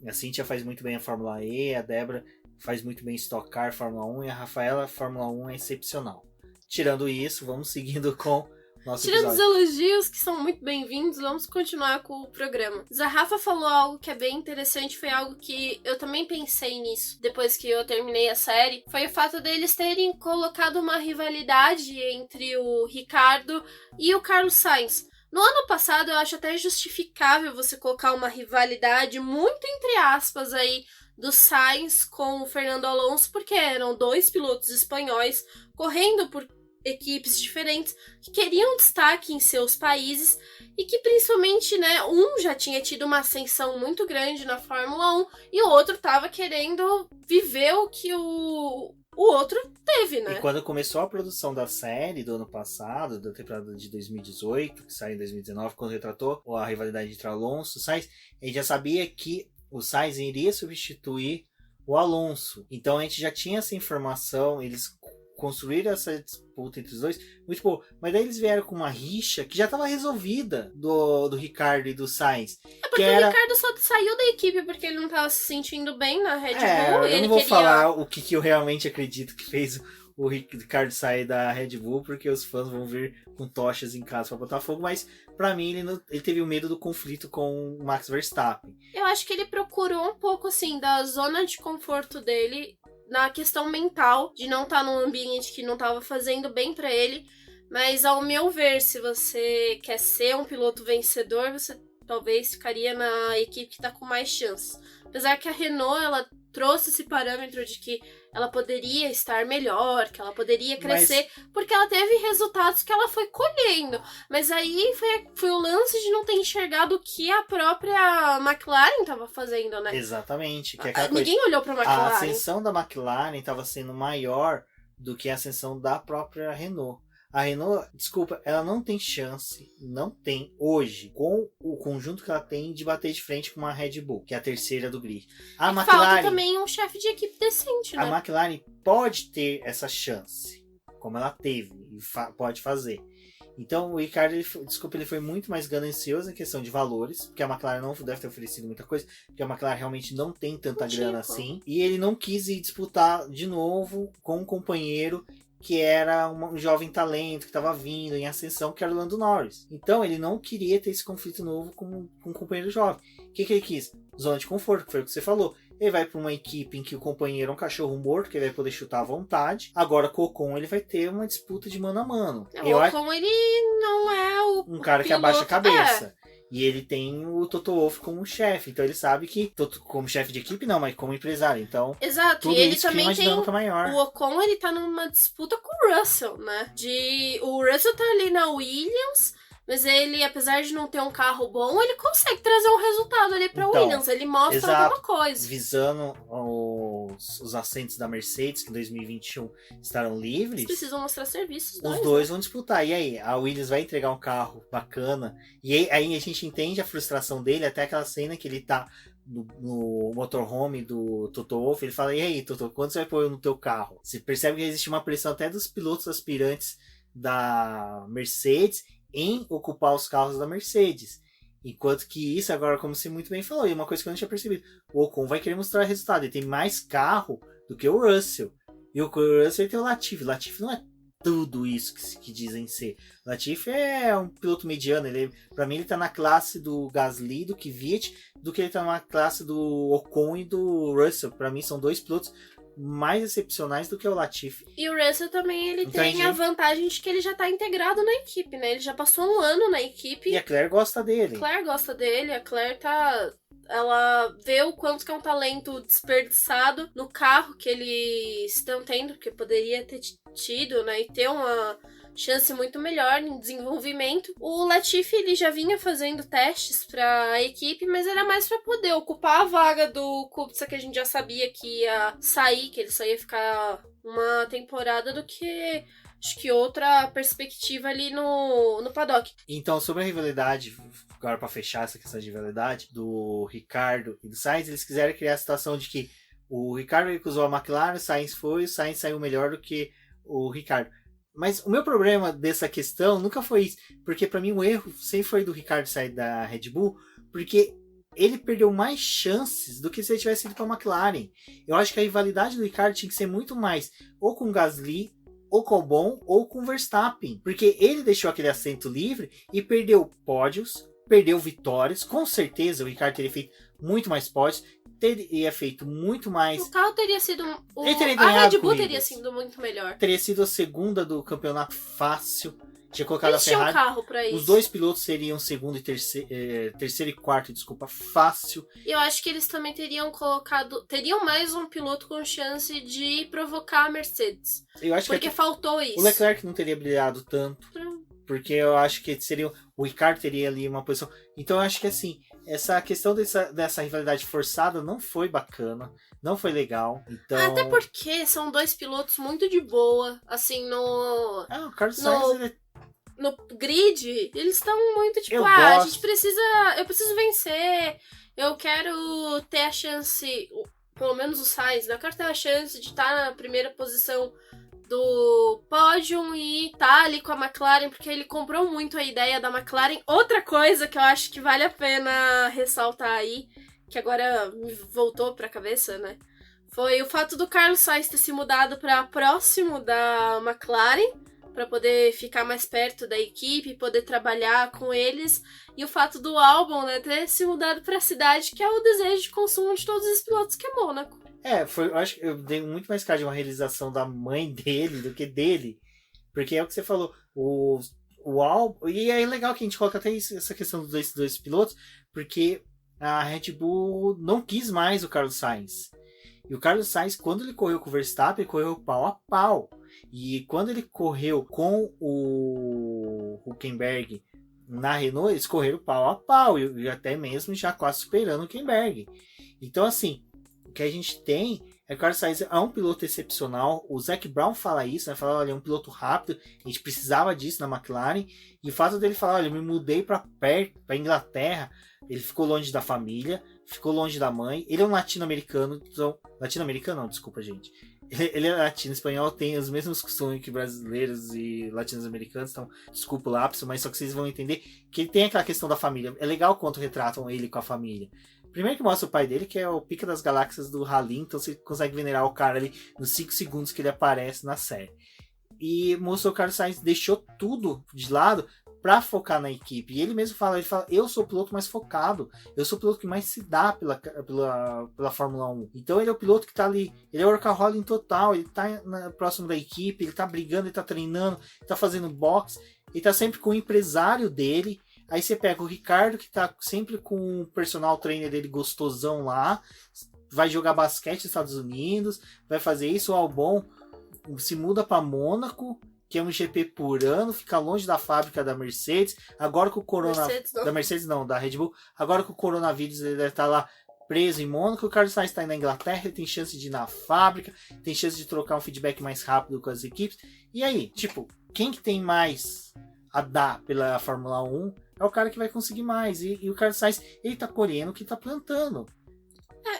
A Cíntia faz muito bem a Fórmula E, a Débora faz muito bem Stock Car, Fórmula 1 e a Rafaela, Fórmula 1 é excepcional. Tirando isso, vamos seguindo com nosso Tirando os episódio. elogios, que são muito bem-vindos, vamos continuar com o programa. Rafa falou algo que é bem interessante, foi algo que eu também pensei nisso depois que eu terminei a série. Foi o fato deles terem colocado uma rivalidade entre o Ricardo e o Carlos Sainz. No ano passado, eu acho até justificável você colocar uma rivalidade muito entre aspas aí do Sainz com o Fernando Alonso, porque eram 2 pilotos espanhóis correndo por equipes diferentes que queriam destaque em seus países e que principalmente, né, um já tinha tido uma ascensão muito grande na Fórmula 1 e o outro tava querendo viver o que o outro teve, né? E quando começou a produção da série do ano passado, da temporada de 2018, que saiu em 2019, quando retratou a rivalidade entre Alonso e Sainz, a gente já sabia que o Sainz iria substituir o Alonso. Então a gente já tinha essa informação, eles construíram essa disputa entre os dois muito boa. Mas daí eles vieram com uma rixa que já estava resolvida do Ricardo e do Sainz. É porque o Ricardo só saiu da equipe porque ele não estava se sentindo bem na Red Bull. Eu não vou falar o que eu realmente acredito que fez o Ricardo sair da Red Bull, porque os fãs vão vir com tochas em casa para botar fogo, mas pra mim ele teve o medo do conflito com o Max Verstappen. Eu acho que ele procurou um pouco assim da zona de conforto dele na questão mental, de não estar num ambiente que não estava fazendo bem pra ele, mas ao meu ver, se você quer ser um piloto vencedor, você talvez ficaria na equipe que tá com mais chances. Apesar que a Renault, ela trouxe esse parâmetro de que ela poderia estar melhor, que ela poderia crescer, porque ela teve resultados que ela foi colhendo. Mas aí foi o lance de não ter enxergado o que a própria McLaren estava fazendo, né? Exatamente. Que Ninguém olhou pra McLaren. A ascensão da McLaren estava sendo maior do que a ascensão da própria Renault. A Renault, desculpa, ela não tem chance, não tem hoje, com o conjunto que ela tem, de bater de frente com uma Red Bull, que é a terceira do grid. A McLaren, falta também um chefe de equipe decente, né? A McLaren pode ter essa chance, como ela teve, e pode fazer. Então o Ricardo, ele foi muito mais ganancioso em questão de valores, porque a McLaren não deve ter oferecido muita coisa, porque a McLaren realmente não tem tanta grana assim, e ele não quis ir disputar de novo com um companheiro que era um jovem talento que estava vindo em ascensão, que era o Lando Norris. Então ele não queria ter esse conflito novo com um companheiro jovem. O que ele quis? Zona de conforto, que foi o que você falou. Ele vai para uma equipe em que o companheiro é um cachorro morto, que ele vai poder chutar à vontade. Agora com o Ocon ele vai ter uma disputa de mano a mano. O Ocon ele não é um cara que abaixa a cabeça. E ele tem o Toto Wolff como chefe. Então ele sabe que, como chefe de equipe não, mas como empresário. Então, exato. Tudo E ele isso também tem maior. O Ocon, ele tá numa disputa com o Russell, né? O Russell tá ali na Williams, mas ele, apesar de não ter um carro bom, ele consegue trazer um resultado ali pra Williams. Ele mostra alguma coisa. Visando os assentos da Mercedes, que em 2021 estarão livres. Eles precisam mostrar serviços. Os dois vão disputar. E aí, a Williams vai entregar um carro bacana. E aí a gente entende a frustração dele, até aquela cena que ele tá no motorhome do Toto Wolff. Ele fala, e aí, Toto, quanto você vai pôr no teu carro? Você percebe que existe uma pressão até dos pilotos aspirantes da Mercedes em ocupar os carros da Mercedes. Enquanto que isso, agora, como você muito bem falou, e uma coisa que eu não tinha percebido, o Ocon vai querer mostrar resultado. Ele tem mais carro do que o Russell. E o Russell tem o Latifi. O Latifi não é tudo isso que dizem ser. O Latifi é um piloto mediano. Pra mim, ele tá na classe do Gasly, do Kvyat, do que ele tá na classe do Ocon e do Russell. Pra mim, são dois pilotos mais excepcionais do que o Latifi. E o Russell também, ele tem a vantagem de que ele já tá integrado na equipe, né? Ele já passou um ano na equipe. E a Claire gosta dele. A Claire gosta dele, a Claire ela vê o quanto que é um talento desperdiçado no carro que eles estão tendo, porque poderia ter tido, né? E ter uma chance muito melhor em desenvolvimento. O Latifi, ele já vinha fazendo testes pra equipe, mas era mais pra poder ocupar a vaga do Kubica, que a gente já sabia que ia sair, que ele só ia ficar uma temporada, do que acho que outra perspectiva ali no paddock. Então, sobre a rivalidade, agora pra fechar essa questão de rivalidade do Ricardo e do Sainz, eles quiseram criar a situação de que o Ricardo usou a McLaren, o Sainz saiu melhor do que o Ricardo. Mas o meu problema dessa questão nunca foi isso, porque pra mim o erro sempre foi do Ricardo sair da Red Bull, porque ele perdeu mais chances do que se ele tivesse ido pra McLaren. Eu acho que a rivalidade do Ricardo tinha que ser muito mais ou com o Gasly ou com o Albon ou com o Verstappen. Porque ele deixou aquele assento livre e perdeu pódios, perdeu vitórias. Com certeza o Ricciardo teria feito muito mais pódios, teria feito muito mais... O carro teria sido... Ele teria a ganhado Red Bull corridas. teria sido muito melhor. Teria sido a segunda do campeonato fácil. Tinha colocado Eles a tinham um Ferrari. carro pra isso. Os dois pilotos seriam segundo e terceiro e quarto, desculpa, fácil. E eu acho que eles também teriam mais um piloto com chance de provocar a Mercedes. Eu acho porque que faltou isso. o Leclerc não teria brilhado tanto. Porque eu acho que seria o Ricciardo teria ali uma posição. Então eu acho que assim, essa questão dessa rivalidade forçada não foi bacana, não foi legal. Então... Até porque são dois pilotos muito de boa, assim, no o Carlos Sainz, ele... no grid, eles estão muito tipo, Eu eu preciso vencer, eu quero ter a chance, pelo menos o Sainz, eu quero ter a chance de estar na primeira posição do pódio e tá ali com a McLaren, porque ele comprou muito a ideia da McLaren. Outra coisa que eu acho que vale a pena ressaltar aí, que agora me voltou pra cabeça, né? Foi o fato do Carlos Sainz ter se mudado para próximo da McLaren, para poder ficar mais perto da equipe, poder trabalhar com eles, e o fato do Albon, né, ter se mudado para a cidade, que é o desejo de consumo de todos os pilotos, que é Mônaco. Eu acho que eu dei muito mais cara de uma realização da mãe dele do que dele. Porque é o que você falou, o Albon... E é legal que a gente coloca até essa questão dos dois pilotos, porque a Red Bull não quis mais o Carlos Sainz. E o Carlos Sainz, quando ele correu com o Verstappen, ele correu pau a pau. E quando ele correu com o Hülkenberg na Renault, eles correram pau a pau. E até mesmo já quase superando o Hülkenberg. Então, assim, o que a gente tem é que o Carlos Sainz é um piloto excepcional. O Zac Brown fala isso, né? Fala, olha, é um piloto rápido. A gente precisava disso na McLaren. E o fato dele falar, olha, eu me mudei para perto, para Inglaterra. Ele ficou longe da família, ficou longe da mãe. Ele é um latino-americano. Então, latino-americano não, desculpa, gente. Ele é latino, espanhol, tem os mesmos costumes que brasileiros e latinos-americanos. Então, desculpa o lápis, mas só que vocês vão entender que ele tem aquela questão da família. É legal quanto retratam ele com a família. Primeiro que mostra o pai dele, que é o pica das galáxias do Rally, então você consegue venerar o cara ali nos 5 segundos que ele aparece na série. E mostrou que o Carlos Sainz deixou tudo de lado para focar na equipe. E ele mesmo fala, eu sou o piloto mais focado, eu sou o piloto que mais se dá pela Fórmula 1. Então ele é o piloto que tá ali, ele é o workaholic total, ele tá próximo da equipe, ele tá brigando, ele tá treinando, ele tá fazendo boxe, ele tá sempre com o empresário dele. Aí você pega o Ricciardo, que tá sempre com o personal trainer dele gostosão lá, vai jogar basquete nos Estados Unidos, vai fazer isso. O Albon se muda para Mônaco, que é um GP por ano, fica longe da fábrica da Mercedes. Agora com o da Red Bull. Agora com o coronavírus, ele deve estar lá preso em Mônaco. O Carlos Sainz está na Inglaterra, ele tem chance de ir na fábrica, tem chance de trocar um feedback mais rápido com as equipes. E aí, tipo, quem que tem mais a dar pela Fórmula 1 é o cara que vai conseguir mais. E o Carlos Sainz, ele tá colhendo o que tá plantando.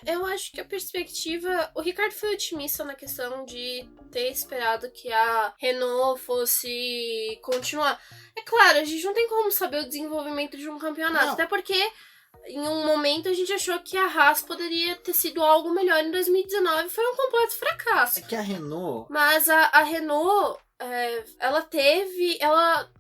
Eu acho que a perspectiva... O Ricardo foi otimista na questão de ter esperado que a Renault fosse continuar. É claro, a gente não tem como saber o desenvolvimento de um campeonato. Não. Até porque, em um momento, a gente achou que a Haas poderia ter sido algo melhor em 2019. Foi um completo fracasso. É que a Renault... Mas a Renault...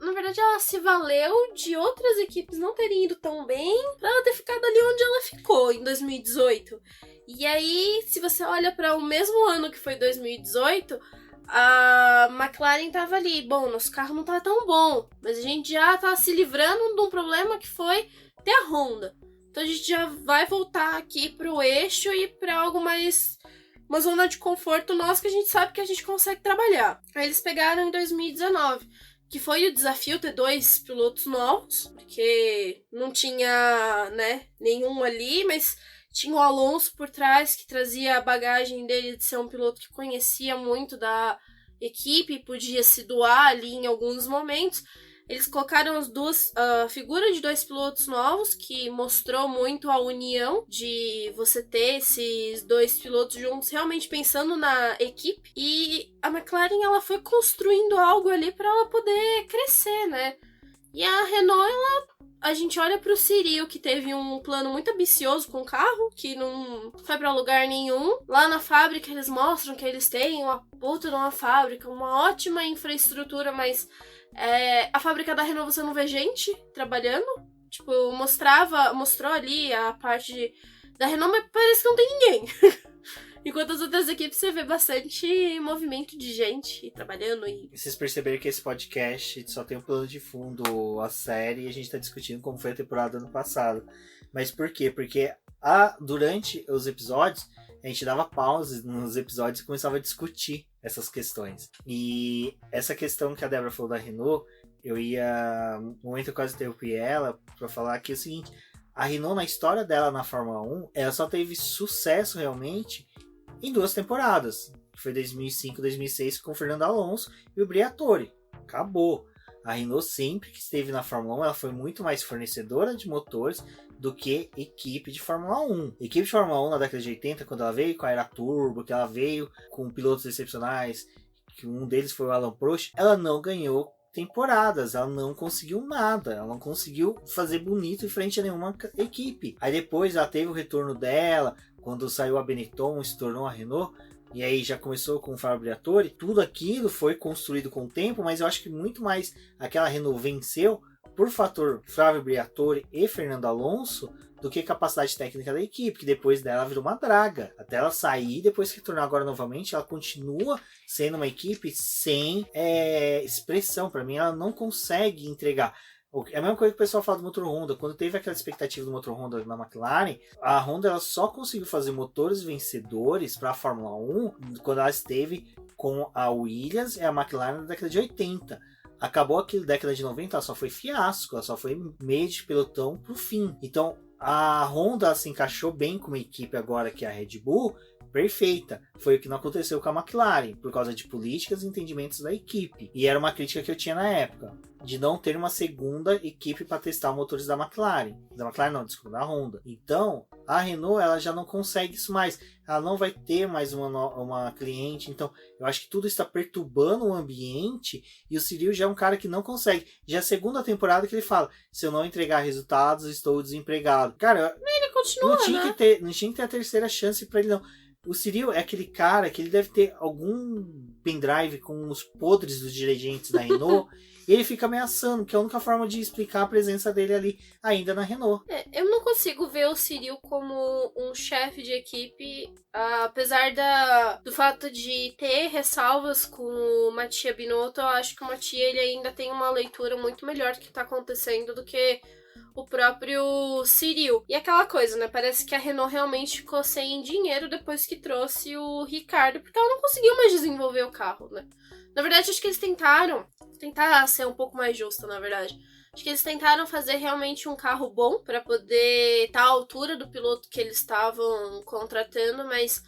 na verdade, ela se valeu de outras equipes não terem ido tão bem pra ela ter ficado ali onde ela ficou em 2018. E aí, se você olha para o mesmo ano que foi 2018, a McLaren tava ali. Bom, nosso carro não tá tão bom, mas a gente já tá se livrando de um problema que foi ter a Honda. Então a gente já vai voltar aqui pro eixo e pra algo mais... uma zona de conforto nossa que a gente sabe que a gente consegue trabalhar. Aí eles pegaram em 2019, que foi o desafio ter 2 pilotos novos, porque não tinha, né, nenhum ali, mas tinha o Alonso por trás, que trazia a bagagem dele de ser um piloto que conhecia muito da equipe, podia se doar ali em alguns momentos. Eles colocaram a figura de 2 pilotos novos, que mostrou muito a união de você ter esses 2 pilotos juntos, realmente pensando na equipe. E a McLaren, ela foi construindo algo ali para ela poder crescer, né? E a Renault, a gente olha pro Cyril, que teve um plano muito ambicioso com o carro, que não foi pra lugar nenhum. Lá na fábrica eles mostram que eles têm uma puta de uma fábrica, uma ótima infraestrutura, mas a fábrica da Renault você não vê gente trabalhando. Tipo, mostrou ali a parte da Renault, mas parece que não tem ninguém. Enquanto as outras equipes você vê bastante movimento de gente trabalhando. E vocês perceberam que esse podcast só tem um plano de fundo, a série, e a gente tá discutindo como foi a temporada ano passado. Mas por quê? Porque durante os episódios, a gente dava pausas nos episódios e começava a discutir essas questões. E essa questão que a Débora falou da Renault, no momento eu quase interrompi ela pra falar que é o seguinte: a Renault, na história dela na Fórmula 1, ela só teve sucesso realmente em 2 temporadas. Foi 2005, 2006 com o Fernando Alonso e o Briatore. Acabou. A Renault sempre que esteve na Fórmula 1, ela foi muito mais fornecedora de motores do que equipe de Fórmula 1. Equipe de Fórmula 1 na década de 80, quando ela veio com a Era Turbo, que ela veio com pilotos excepcionais, que um deles foi o Alan Prost, ela não ganhou temporadas, ela não conseguiu nada, ela não conseguiu fazer bonito em frente a nenhuma equipe. Aí depois ela teve o retorno dela, quando saiu a Benetton e se tornou a Renault, e aí já começou com o Fábio Briatore. Tudo aquilo foi construído com o tempo, mas eu acho que muito mais aquela Renault venceu por fator Flávio Briatore e Fernando Alonso do que capacidade técnica da equipe, que depois dela virou uma draga. Até ela sair, depois que retornar agora novamente, ela continua sendo uma equipe sem expressão. Para mim, ela não consegue entregar. É a mesma coisa que o pessoal fala do motor Honda. Quando teve aquela expectativa do motor Honda na McLaren, a Honda ela só conseguiu fazer motores vencedores para a Fórmula 1 quando ela esteve com a Williams e a McLaren na década de 80. Acabou aquela década de 90, ela só foi fiasco, ela só foi meio de pelotão pro fim. Então, a Honda se encaixou bem com uma equipe agora que é a Red Bull, perfeita. Foi o que não aconteceu com a McLaren, por causa de políticas e entendimentos da equipe. E era uma crítica que eu tinha na época, de não ter uma segunda equipe para testar motores da McLaren. Da McLaren não, desculpa, da Honda. Então, a Renault ela já não consegue isso mais. Ela não vai ter mais uma cliente. Então, eu acho que tudo está perturbando o ambiente. E o Cyril já é um cara que não consegue. Já é a segunda temporada que ele fala: se eu não entregar resultados, estou desempregado. Cara, ele continua, não tinha que ter a terceira chance para ele, não. O Cyril é aquele cara que ele deve ter algum pendrive com os podres dos dirigentes da Renault. E ele fica ameaçando, que é a única forma de explicar a presença dele ali ainda na Renault. Eu não consigo ver o Cyril como um chefe de equipe, apesar do fato de ter ressalvas com o Mattia Binotto. Eu acho que o Mattia ele ainda tem uma leitura muito melhor do que está acontecendo do que o próprio Cyril. E aquela coisa, né? Parece que a Renault realmente ficou sem dinheiro depois que trouxe o Ricciardo, porque ela não conseguiu mais desenvolver o carro, né? Na verdade, acho que eles tentaram tentar ser um pouco mais justa, na verdade. Acho que eles tentaram fazer realmente um carro bom para poder estar à altura do piloto que eles estavam contratando, mas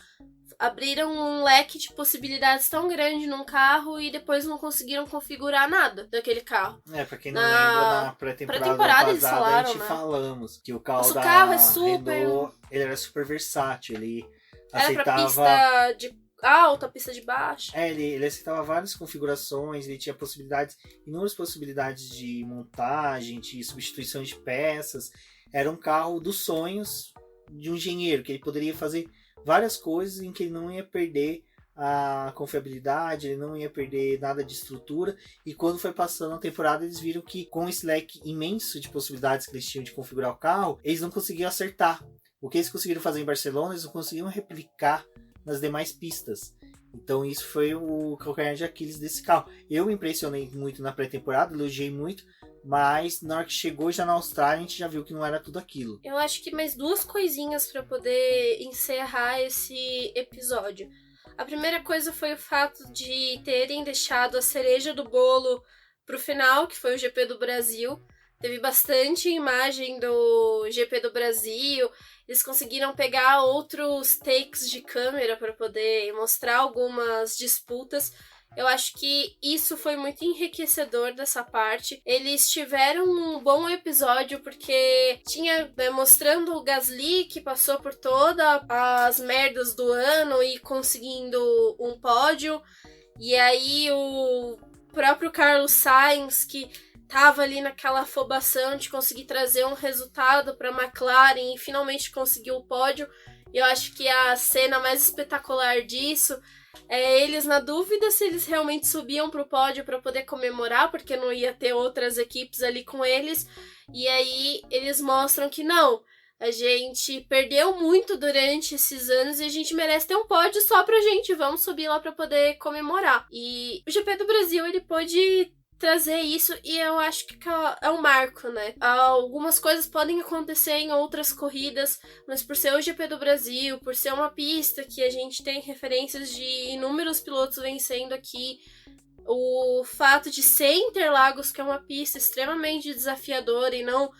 abriram um leque de possibilidades tão grande num carro e depois não conseguiram configurar nada daquele carro. Pra quem não lembra, na pré-temporada eles passada, falaram, a gente né? falamos que o carro carro é super... Renault, ele era super versátil, ele era aceitava... pra pista de alta, pista de baixo. Ele aceitava várias configurações, ele tinha inúmeras possibilidades de montagem, de substituição de peças. Era um carro dos sonhos de um engenheiro, que ele poderia fazer várias coisas em que ele não ia perder a confiabilidade, ele não ia perder nada de estrutura. E quando foi passando a temporada, eles viram que com esse leque imenso de possibilidades que eles tinham de configurar o carro, eles não conseguiam acertar. O que eles conseguiram fazer em Barcelona, eles não conseguiam replicar nas demais pistas. Então isso foi o calcanhar de Aquiles desse carro. Eu me impressionei muito na pré-temporada, elogiei muito, mas na hora que chegou já na Austrália, a gente já viu que não era tudo aquilo. Eu acho que mais 2 coisinhas para poder encerrar esse episódio. A primeira coisa foi o fato de terem deixado a cereja do bolo pro final, que foi o GP do Brasil. Teve bastante imagem do GP do Brasil. Eles conseguiram pegar outros takes de câmera para poder mostrar algumas disputas. Eu acho que isso foi muito enriquecedor dessa parte. Eles tiveram um bom episódio porque tinha, né, mostrando o Gasly que passou por todas as merdas do ano e conseguindo um pódio. E aí o próprio Carlos Sainz que tava ali naquela afobação de conseguir trazer um resultado para a McLaren e finalmente conseguiu o pódio. E eu acho que a cena mais espetacular disso é eles na dúvida se eles realmente subiam pro pódio para poder comemorar, porque não ia ter outras equipes ali com eles. E aí eles mostram que não, a gente perdeu muito durante esses anos e a gente merece ter um pódio só pra gente. Vamos subir lá pra poder comemorar. E o GP do Brasil, ele pôde trazer isso e eu acho que é um marco, né? Algumas coisas podem acontecer em outras corridas, mas por ser o GP do Brasil, por ser uma pista que a gente tem referências de inúmeros pilotos vencendo aqui, o fato de ser Interlagos, que é uma pista extremamente desafiadora e não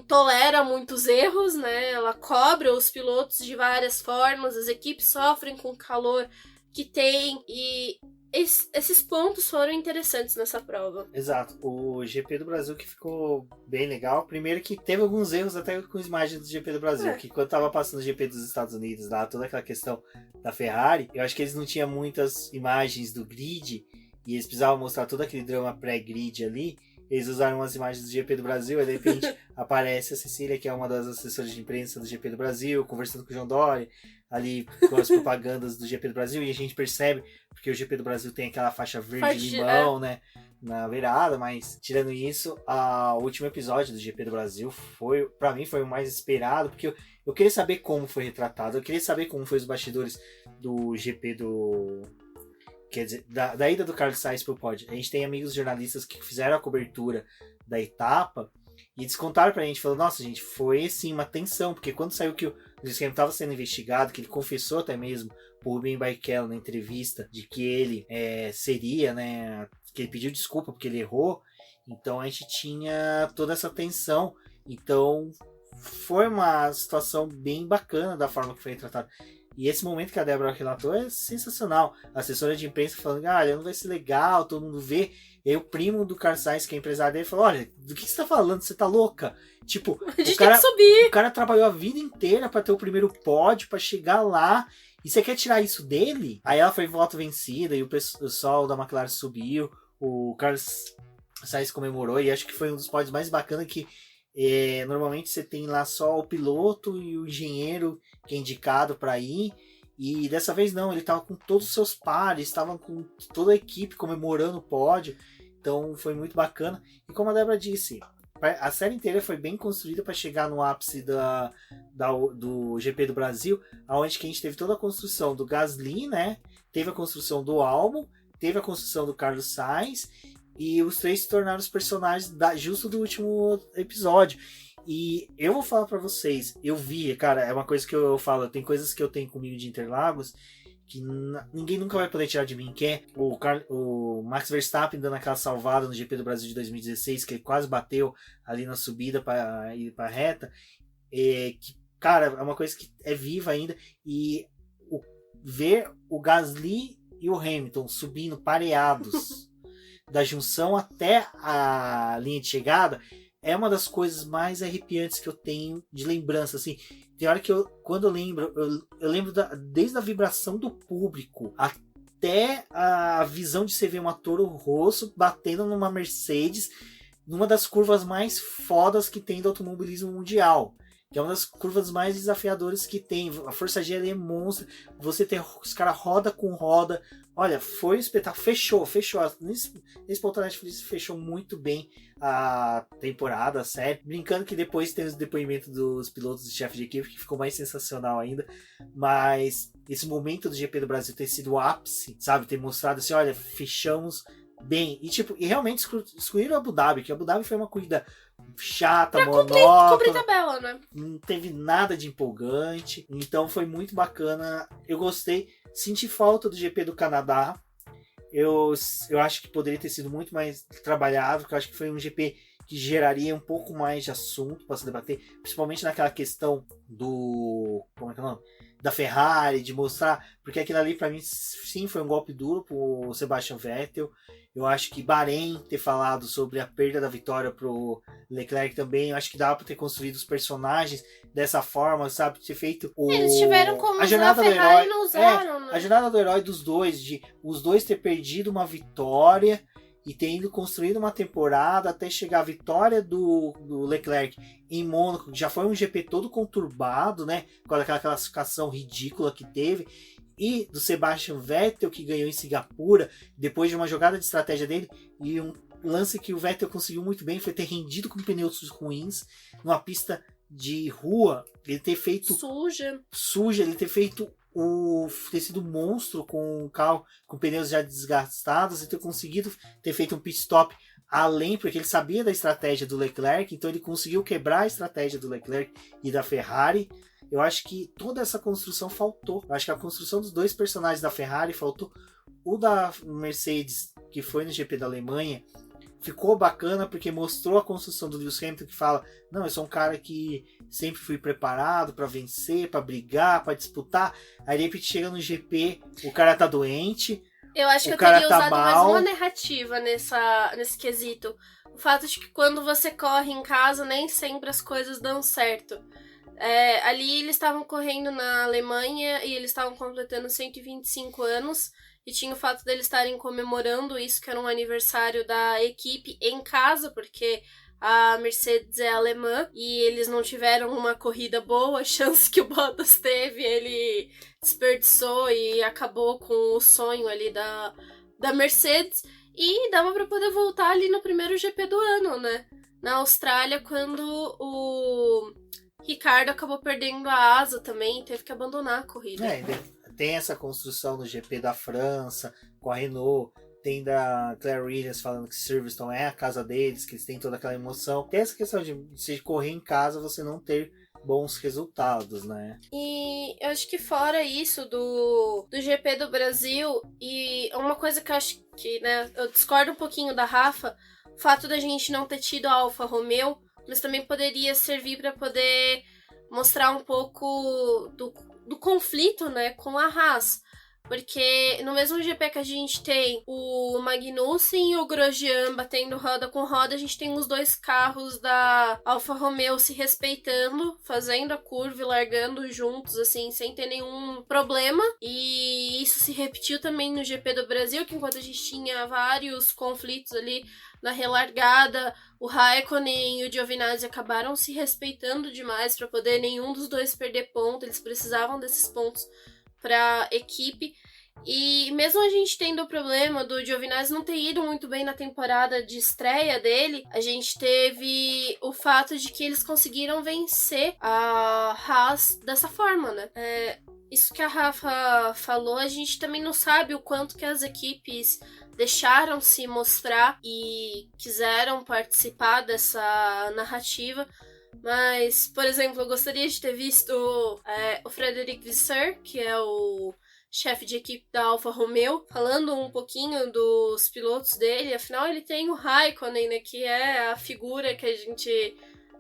tolera muitos erros, né? Ela cobra os pilotos de várias formas, as equipes sofrem com o calor que tem e esses pontos foram interessantes nessa prova. Exato. O GP do Brasil que ficou bem legal. Primeiro que teve alguns erros até com as imagens do GP do Brasil. Que quando tava passando o GP dos Estados Unidos lá, toda aquela questão da Ferrari, eu acho que eles não tinham muitas imagens do grid e eles precisavam mostrar todo aquele drama pré-grid ali. Eles usaram umas imagens do GP do Brasil e de repente aparece a Cecília, que é uma das assessoras de imprensa do GP do Brasil, conversando com o João Doria, ali com as propagandas do GP do Brasil, e a gente percebe, porque o GP do Brasil tem aquela faixa verde-limão, né, na beirada, mas tirando isso, o último episódio do GP do Brasil pra mim foi o mais esperado, porque eu queria saber como foi retratado, eu queria saber como foi os bastidores do GP do... Quer dizer, da ida do Carlos Sainz pro pódio. A gente tem amigos jornalistas que fizeram a cobertura da etapa e eles contaram pra gente, falando, nossa, gente, foi sim uma tensão, porque quando saiu que o Lewis Hamilton estava sendo investigado, que ele confessou até mesmo por Rubens Barrichello na entrevista de que ele seria, né, que ele pediu desculpa porque ele errou, então a gente tinha toda essa tensão, então foi uma situação bem bacana da forma que foi retratada. E esse momento que a Débora relatou é sensacional. A assessora de imprensa falando, não vai ser legal, todo mundo vê. E aí o primo do Carlos Sainz, que é empresário dele, falou, olha, do que você tá falando? Você tá louca? Tipo, a gente tem que subir. O cara trabalhou a vida inteira pra ter o primeiro pódio, pra chegar lá, e você quer tirar isso dele? Aí ela foi voto vencida, e o pessoal da McLaren subiu, o Carlos Sainz comemorou, e acho que foi um dos pódios mais bacanas que normalmente você tem lá só o piloto e o engenheiro que é indicado para ir, e dessa vez não, ele estava com todos os seus pares, estavam com toda a equipe comemorando o pódio, então foi muito bacana. E como a Débora disse, a série inteira foi bem construída para chegar no ápice do GP do Brasil, onde que a gente teve toda a construção do Gasly, né? Teve a construção do Albon, teve a construção do Carlos Sainz, e os três se tornaram os personagens justo do último episódio. E eu vou falar pra vocês, eu vi, cara, é uma coisa que eu falo, tem coisas que eu tenho comigo de Interlagos que ninguém nunca vai poder tirar de mim, que é o Max Verstappen dando aquela salvada no GP do Brasil de 2016, que ele quase bateu ali na subida para ir pra reta, que, cara, é uma coisa que é viva ainda, e ver o Gasly e o Hamilton subindo pareados da junção até a linha de chegada é uma das coisas mais arrepiantes que eu tenho de lembrança, assim. Tem hora que quando eu lembro, eu lembro desde a vibração do público até a visão de você ver uma Toro Rosso batendo numa Mercedes numa das curvas mais fodas que tem do automobilismo mundial. Que é uma das curvas mais desafiadoras que tem. A Força G é monstro. Você tem os caras roda com roda. Olha, foi um espetáculo. Fechou. Nesse ponto a Netflix fechou muito bem a temporada, a série. Brincando que depois tem os depoimentos dos pilotos e chefe de equipe, que ficou mais sensacional ainda. Mas esse momento do GP do Brasil ter sido o ápice, sabe? Ter mostrado assim, olha, fechamos bem. E realmente excluíram Abu Dhabi, que Abu Dhabi foi uma corrida chata, monótona. Cumprir tabela, né? Não teve nada de empolgante. Então foi muito bacana. Eu gostei. Senti falta do GP do Canadá. Eu acho que poderia ter sido muito mais trabalhado, porque eu acho que foi um GP que geraria um pouco mais de assunto para se debater, principalmente naquela questão do... Como é que é o nome? Da Ferrari, de mostrar, porque aquilo ali para mim sim foi um golpe duro pro Sebastian Vettel. Eu acho que Bahrein ter falado sobre a perda da vitória pro Leclerc também, eu acho que dava para ter construído os personagens dessa forma, sabe, ter feito eles tiveram como a jornada usar a Ferrari do herói, e não usaram, né? A jornada do herói dos dois, de os dois ter perdido uma vitória e ter ido construindo uma temporada até chegar a vitória do Leclerc em Mônaco, que já foi um GP todo conturbado, né? Com aquela classificação ridícula que teve, e do Sebastian Vettel, que ganhou em Singapura, depois de uma jogada de estratégia dele, e um lance que o Vettel conseguiu muito bem foi ter rendido com pneus ruins, numa pista de rua, ele ter feito... Suja, ele ter feito ter sido monstro com o carro com pneus já desgastados e ter conseguido ter feito um pit stop além, porque ele sabia da estratégia do Leclerc, então ele conseguiu quebrar a estratégia do Leclerc e da Ferrari. Eu acho que toda essa construção faltou. Eu acho que a construção dos dois personagens da Ferrari faltou. O da Mercedes, que foi no GP da Alemanha, ficou bacana porque mostrou a construção do Lewis Hamilton, que fala, não, eu sou um cara que sempre fui preparado para vencer, para brigar, para disputar. Aí de repente chega no GP, o cara tá doente, eu acho que eu cara teria tá usado mais mal. uma narrativa nesse quesito. O fato de que quando você corre em casa, nem sempre as coisas dão certo. Ali eles estavam correndo na Alemanha e eles estavam completando 125 anos. E tinha o fato deles estarem comemorando isso, que era um aniversário da equipe em casa, porque a Mercedes é alemã e eles não tiveram uma corrida boa. A chance que o Bottas teve, ele desperdiçou e acabou com o sonho ali da Mercedes. E dava pra poder voltar ali no primeiro GP do ano, né? Na Austrália, quando o Ricardo acabou perdendo a asa também, teve que abandonar a corrida. Tem essa construção no GP da França, com a Renault, tem da Claire Williams falando que Silverstone é a casa deles, que eles têm toda aquela emoção. Tem essa questão de se correr em casa, você não ter bons resultados, né? E eu acho que fora isso do GP do Brasil, e uma coisa que eu acho que, né, eu discordo um pouquinho da Rafa, o fato da gente não ter tido a Alfa Romeo, mas também poderia servir para poder mostrar um pouco do conflito, né, com a Haas. Porque no mesmo GP que a gente tem o Magnussen e o Grosjean batendo roda com roda, a gente tem os dois carros da Alfa Romeo se respeitando, fazendo a curva e largando juntos, assim, sem ter nenhum problema. E isso se repetiu também no GP do Brasil, que enquanto a gente tinha vários conflitos ali na relargada, o Raikkonen e o Giovinazzi acabaram se respeitando demais para poder nenhum dos dois perder ponto. Eles precisavam desses pontos para equipe. E mesmo a gente tendo o problema do Giovinazzi não ter ido muito bem na temporada de estreia dele, a gente teve o fato de que eles conseguiram vencer a Haas dessa forma, né? Isso que a Rafa falou, a gente também não sabe o quanto que as equipes deixaram se mostrar e quiseram participar dessa narrativa. Mas, por exemplo, eu gostaria de ter visto o Frederic Vasseur, que é o chefe de equipe da Alfa Romeo, falando um pouquinho dos pilotos dele. Afinal, ele tem o Raikkonen, né, que é a figura que a gente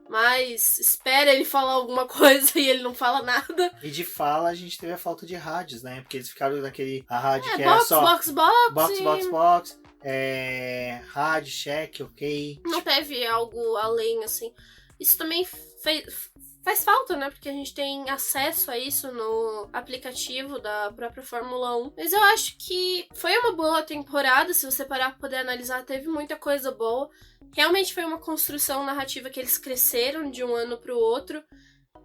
mais espera ele falar alguma coisa e ele não fala nada. E de fala, a gente teve a falta de rádios, né? Porque eles ficaram naquele... A rádio que box, era só... box. Rádio, check, ok. Não teve algo além, assim. Isso também faz falta, né? Porque a gente tem acesso a isso no aplicativo da própria Fórmula 1. Mas eu acho que foi uma boa temporada, se você parar pra poder analisar, teve muita coisa boa. Realmente foi uma construção narrativa que eles cresceram de um ano pro outro.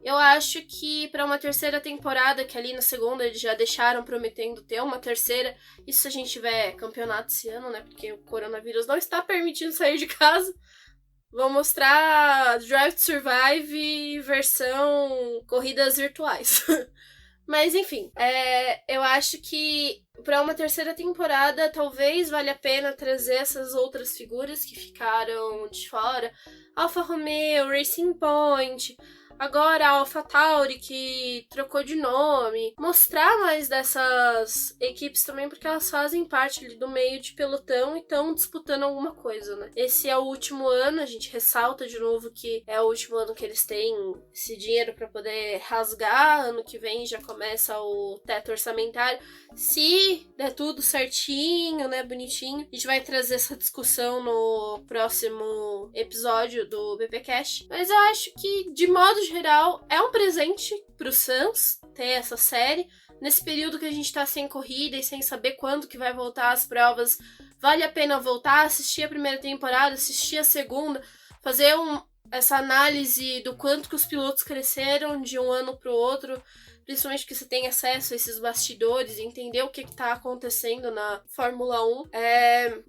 Eu acho que para uma terceira temporada, que ali na segunda eles já deixaram prometendo ter uma terceira, isso se a gente tiver campeonato esse ano, né? Porque o coronavírus não está permitindo sair de casa. Vão mostrar Drive to Survive versão corridas virtuais. Mas enfim, eu acho que para uma terceira temporada talvez valha a pena trazer essas outras figuras que ficaram de fora. Alfa Romeo, Racing Point, agora a AlphaTauri, que trocou de nome. Mostrar mais dessas equipes também, porque elas fazem parte ali do meio de pelotão e estão disputando alguma coisa, né? Esse é o último ano, a gente ressalta de novo que é o último ano que eles têm esse dinheiro para poder rasgar. Ano que vem já começa o teto orçamentário. Se der tudo certinho, né, bonitinho, a gente vai trazer essa discussão no próximo episódio do BBcast. Mas eu acho que, de modo geral, é um presente pros fãs ter essa série. Nesse período que a gente tá sem corrida e sem saber quando que vai voltar as provas, vale a pena voltar, assistir a primeira temporada, assistir a segunda, fazer essa análise do quanto que os pilotos cresceram de um ano para o outro, principalmente porque você tem acesso a esses bastidores, entender o que está acontecendo na Fórmula 1.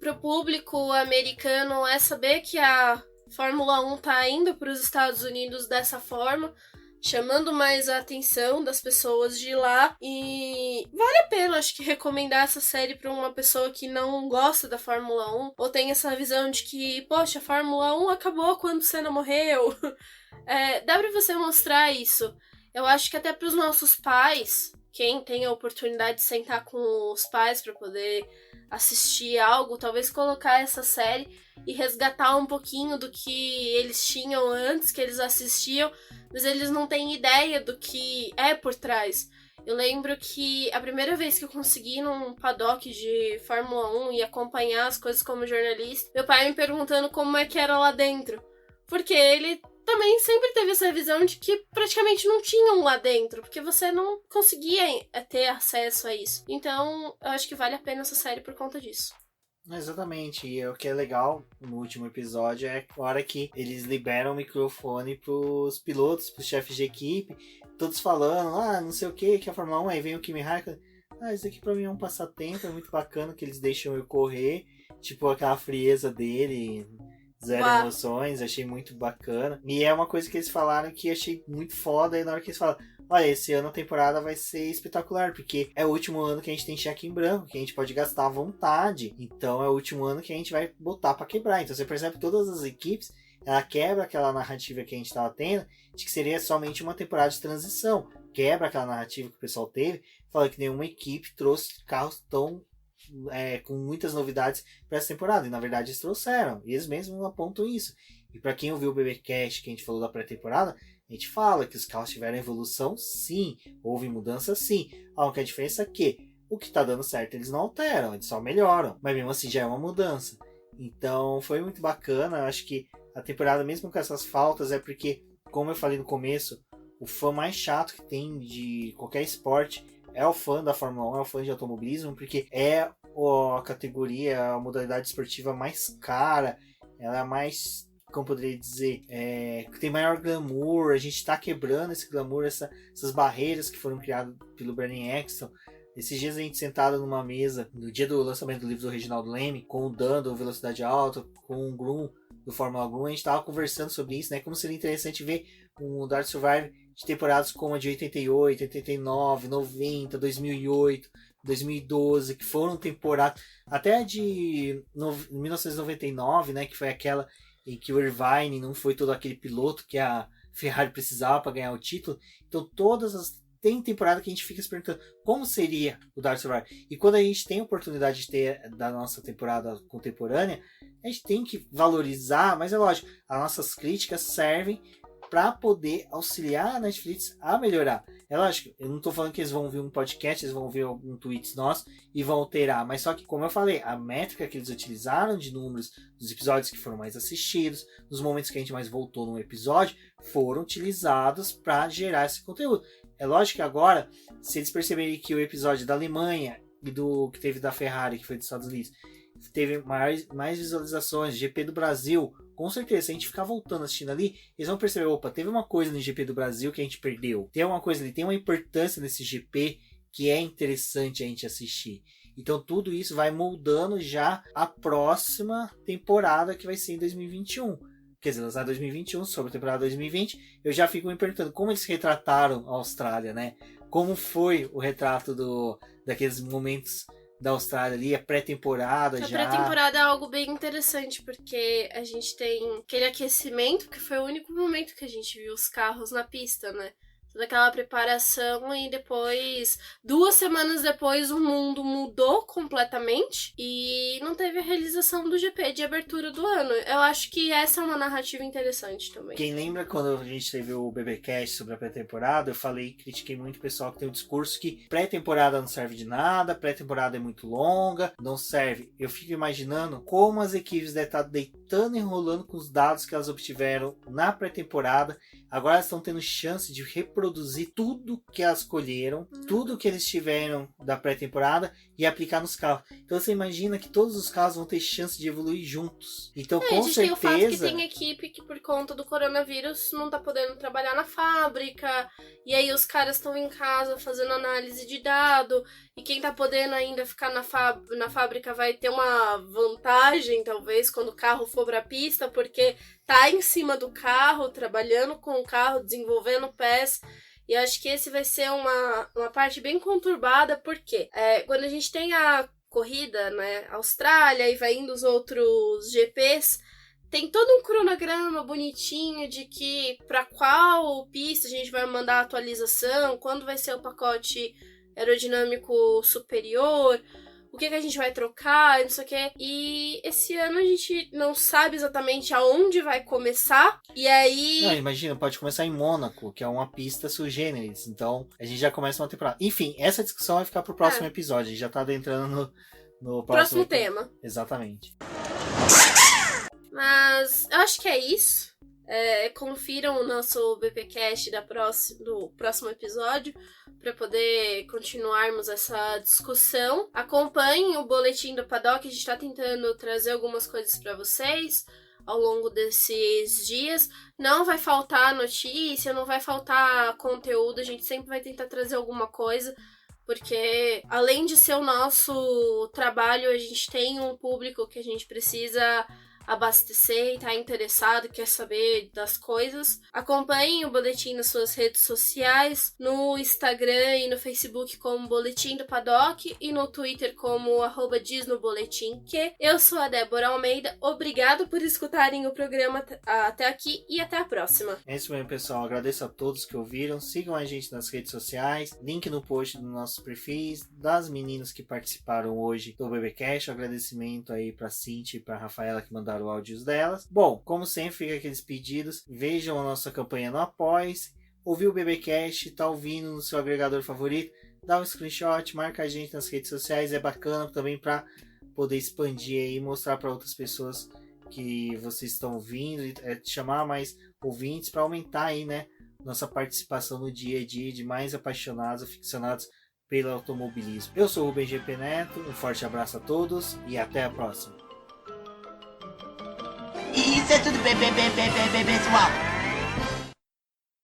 Para o público americano é saber que a Fórmula 1 está indo para os Estados Unidos dessa forma, chamando mais a atenção das pessoas de lá, e vale a pena, acho que, recomendar essa série para uma pessoa que não gosta da Fórmula 1, ou tem essa visão de que, poxa, a Fórmula 1 acabou quando o Senna morreu. Dá pra você mostrar isso. Eu acho que até pros nossos pais, quem tem a oportunidade de sentar com os pais para poder assistir algo, talvez colocar essa série e resgatar um pouquinho do que eles tinham antes, que eles assistiam, mas eles não têm ideia do que é por trás. Eu lembro que a primeira vez que eu consegui ir num paddock de Fórmula 1 e acompanhar as coisas como jornalista, meu pai me perguntando como é que era lá dentro. Porque ele também sempre teve essa visão de que praticamente não tinham lá dentro, porque você não conseguia ter acesso a isso. Então, eu acho que vale a pena essa série por conta disso. Exatamente, e o que é legal no último episódio é a hora que eles liberam o microfone pros pilotos, pros chefes de equipe, todos falando, não sei o que é a Fórmula 1, aí vem o Kimi Raikkonen, isso aqui pra mim é um passatempo, é muito bacana que eles deixam eu correr, tipo aquela frieza dele, zero emoções, achei muito bacana, e é uma coisa que eles falaram que achei muito foda, e na hora que eles falam, olha, esse ano a temporada vai ser espetacular, porque é o último ano que a gente tem cheque em branco, que a gente pode gastar à vontade. Então é o último ano que a gente vai botar pra quebrar. Então você percebe que todas as equipes, ela quebra aquela narrativa que a gente tava tendo, de que seria somente uma temporada de transição. Quebra aquela narrativa que o pessoal teve, fala que nenhuma equipe trouxe carros tão com muitas novidades para essa temporada. E na verdade eles trouxeram. E eles mesmos apontam isso. E para quem ouviu o BBcast que a gente falou da pré-temporada, a gente fala que os carros tiveram evolução, sim. Houve mudança, sim. A única diferença é que o que está dando certo eles não alteram, eles só melhoram. Mas mesmo assim já é uma mudança. Então foi muito bacana. Eu acho que a temporada, mesmo com essas faltas, é porque, como eu falei no começo, o fã mais chato que tem de qualquer esporte é o fã da Fórmula 1, é o fã de automobilismo, porque é a categoria, a modalidade esportiva mais cara, ela é mais, como poderia dizer, que tem maior glamour, a gente está quebrando esse glamour, essas barreiras que foram criadas pelo Bernie Eccleston. Esses dias a gente sentado numa mesa, no dia do lançamento do livro do Reginaldo Leme, com o Dando, Velocidade Alta, com o Grum, do Fórmula 1, a gente estava conversando sobre isso, né? Como seria interessante ver um Drive to Survive de temporadas como a de 88, 89, 90, 2008, 2012, que foram temporadas, até de 1999, né? Que foi aquela em que o Irvine não foi todo aquele piloto que a Ferrari precisava para ganhar o título. Então tem temporada que a gente fica se perguntando como seria o Drive to Survive. E quando a gente tem a oportunidade de ter da nossa temporada contemporânea, a gente tem que valorizar, mas é lógico, as nossas críticas servem para poder auxiliar a Netflix a melhorar. É lógico, eu não estou falando que eles vão ver um podcast, eles vão ver algum tweet nosso e vão alterar, mas só que, como eu falei, a métrica que eles utilizaram de números dos episódios que foram mais assistidos, dos momentos que a gente mais voltou no episódio, foram utilizados para gerar esse conteúdo. É lógico que agora, se eles perceberem que o episódio da Alemanha e do que teve da Ferrari, que foi dos Estados Unidos, teve mais visualizações, GP do Brasil, com certeza, se a gente ficar voltando assistindo ali, eles vão perceber, opa, teve uma coisa no GP do Brasil que a gente perdeu. Tem uma coisa ali, tem uma importância nesse GP que é interessante a gente assistir. Então tudo isso vai moldando já a próxima temporada que vai ser em 2021. Quer dizer, lançar 2021, sobre a temporada 2020, eu já fico me perguntando como eles retrataram a Austrália, né? Como foi o retrato daqueles momentos da Austrália ali, a pré-temporada já. A pré-temporada é algo bem interessante, porque a gente tem aquele aquecimento, que foi o único momento que a gente viu os carros na pista, né? Toda aquela preparação e depois, 2 semanas depois, o mundo mudou completamente e não teve a realização do GP de abertura do ano. Eu acho que essa é uma narrativa interessante também. Quem lembra quando a gente teve o BBcast sobre a pré-temporada, eu critiquei muito o pessoal que tem o discurso que pré-temporada não serve de nada, pré-temporada é muito longa, não serve. Eu fico imaginando como as equipes devem estar deitando e enrolando com os dados que elas obtiveram na pré-temporada. Agora elas estão tendo chance de reproduzir tudo que elas colheram, tudo que eles tiveram da pré-temporada e aplicar nos carros. Então você imagina que todos os carros vão ter chance de evoluir juntos. Então com a gente tem o fato que certeza... tem equipe que por conta do coronavírus não tá podendo trabalhar na fábrica, e aí os caras estão em casa fazendo análise de dado, e quem tá podendo ainda ficar na fábrica vai ter uma vantagem, talvez, quando o carro for pra pista, porque tá em cima do carro, trabalhando com o carro, desenvolvendo pés. E eu acho que esse vai ser uma parte bem conturbada, porque quando a gente tem a corrida, né, Austrália, e vai indo os outros GPs, tem todo um cronograma bonitinho de que para qual pista a gente vai mandar a atualização, quando vai ser o pacote aerodinâmico superior, o que a gente vai trocar, não sei o que. E esse ano a gente não sabe exatamente aonde vai começar. E aí... Não, imagina, pode começar em Mônaco, que é uma pista sui generis. Então, a gente já começa uma temporada. Enfim, essa discussão vai ficar pro próximo episódio. A gente já tá adentrando no próximo tema. Exatamente. Mas eu acho que é isso. Confiram o nosso BPcast do próximo episódio para poder continuarmos essa discussão. Acompanhem o boletim do Paddock, a gente está tentando trazer algumas coisas para vocês ao longo desses dias. Não vai faltar notícia, não vai faltar conteúdo, a gente sempre vai tentar trazer alguma coisa, porque além de ser o nosso trabalho, a gente tem um público que a gente precisa abastecer e tá interessado, quer saber das coisas. Acompanhem o Boletim nas suas redes sociais, no Instagram e no Facebook como Boletim do Paddock e no Twitter como @DizNoBoletim. Eu sou a Débora Almeida, obrigado por escutarem o programa até aqui e até a próxima. É isso mesmo, pessoal. Agradeço a todos que ouviram. Sigam a gente nas redes sociais, link no post dos nossos perfis, das meninas que participaram hoje do BBcast. Agradecimento aí pra Cintia e pra Rafaela que mandaram áudios delas. Bom, como sempre, fica aqueles pedidos. Vejam a nossa campanha no Apoia-se. Ouviu o BBcast, tá ouvindo no seu agregador favorito, dá um screenshot, marca a gente nas redes sociais. É bacana também para poder expandir aí e mostrar para outras pessoas que vocês estão ouvindo, chamar mais ouvintes para aumentar aí, né, nossa participação no dia a dia de mais apaixonados, aficionados pelo automobilismo. Eu sou o Rubem GP Neto, um forte abraço a todos e até a próxima. Isso é tudo, pessoal.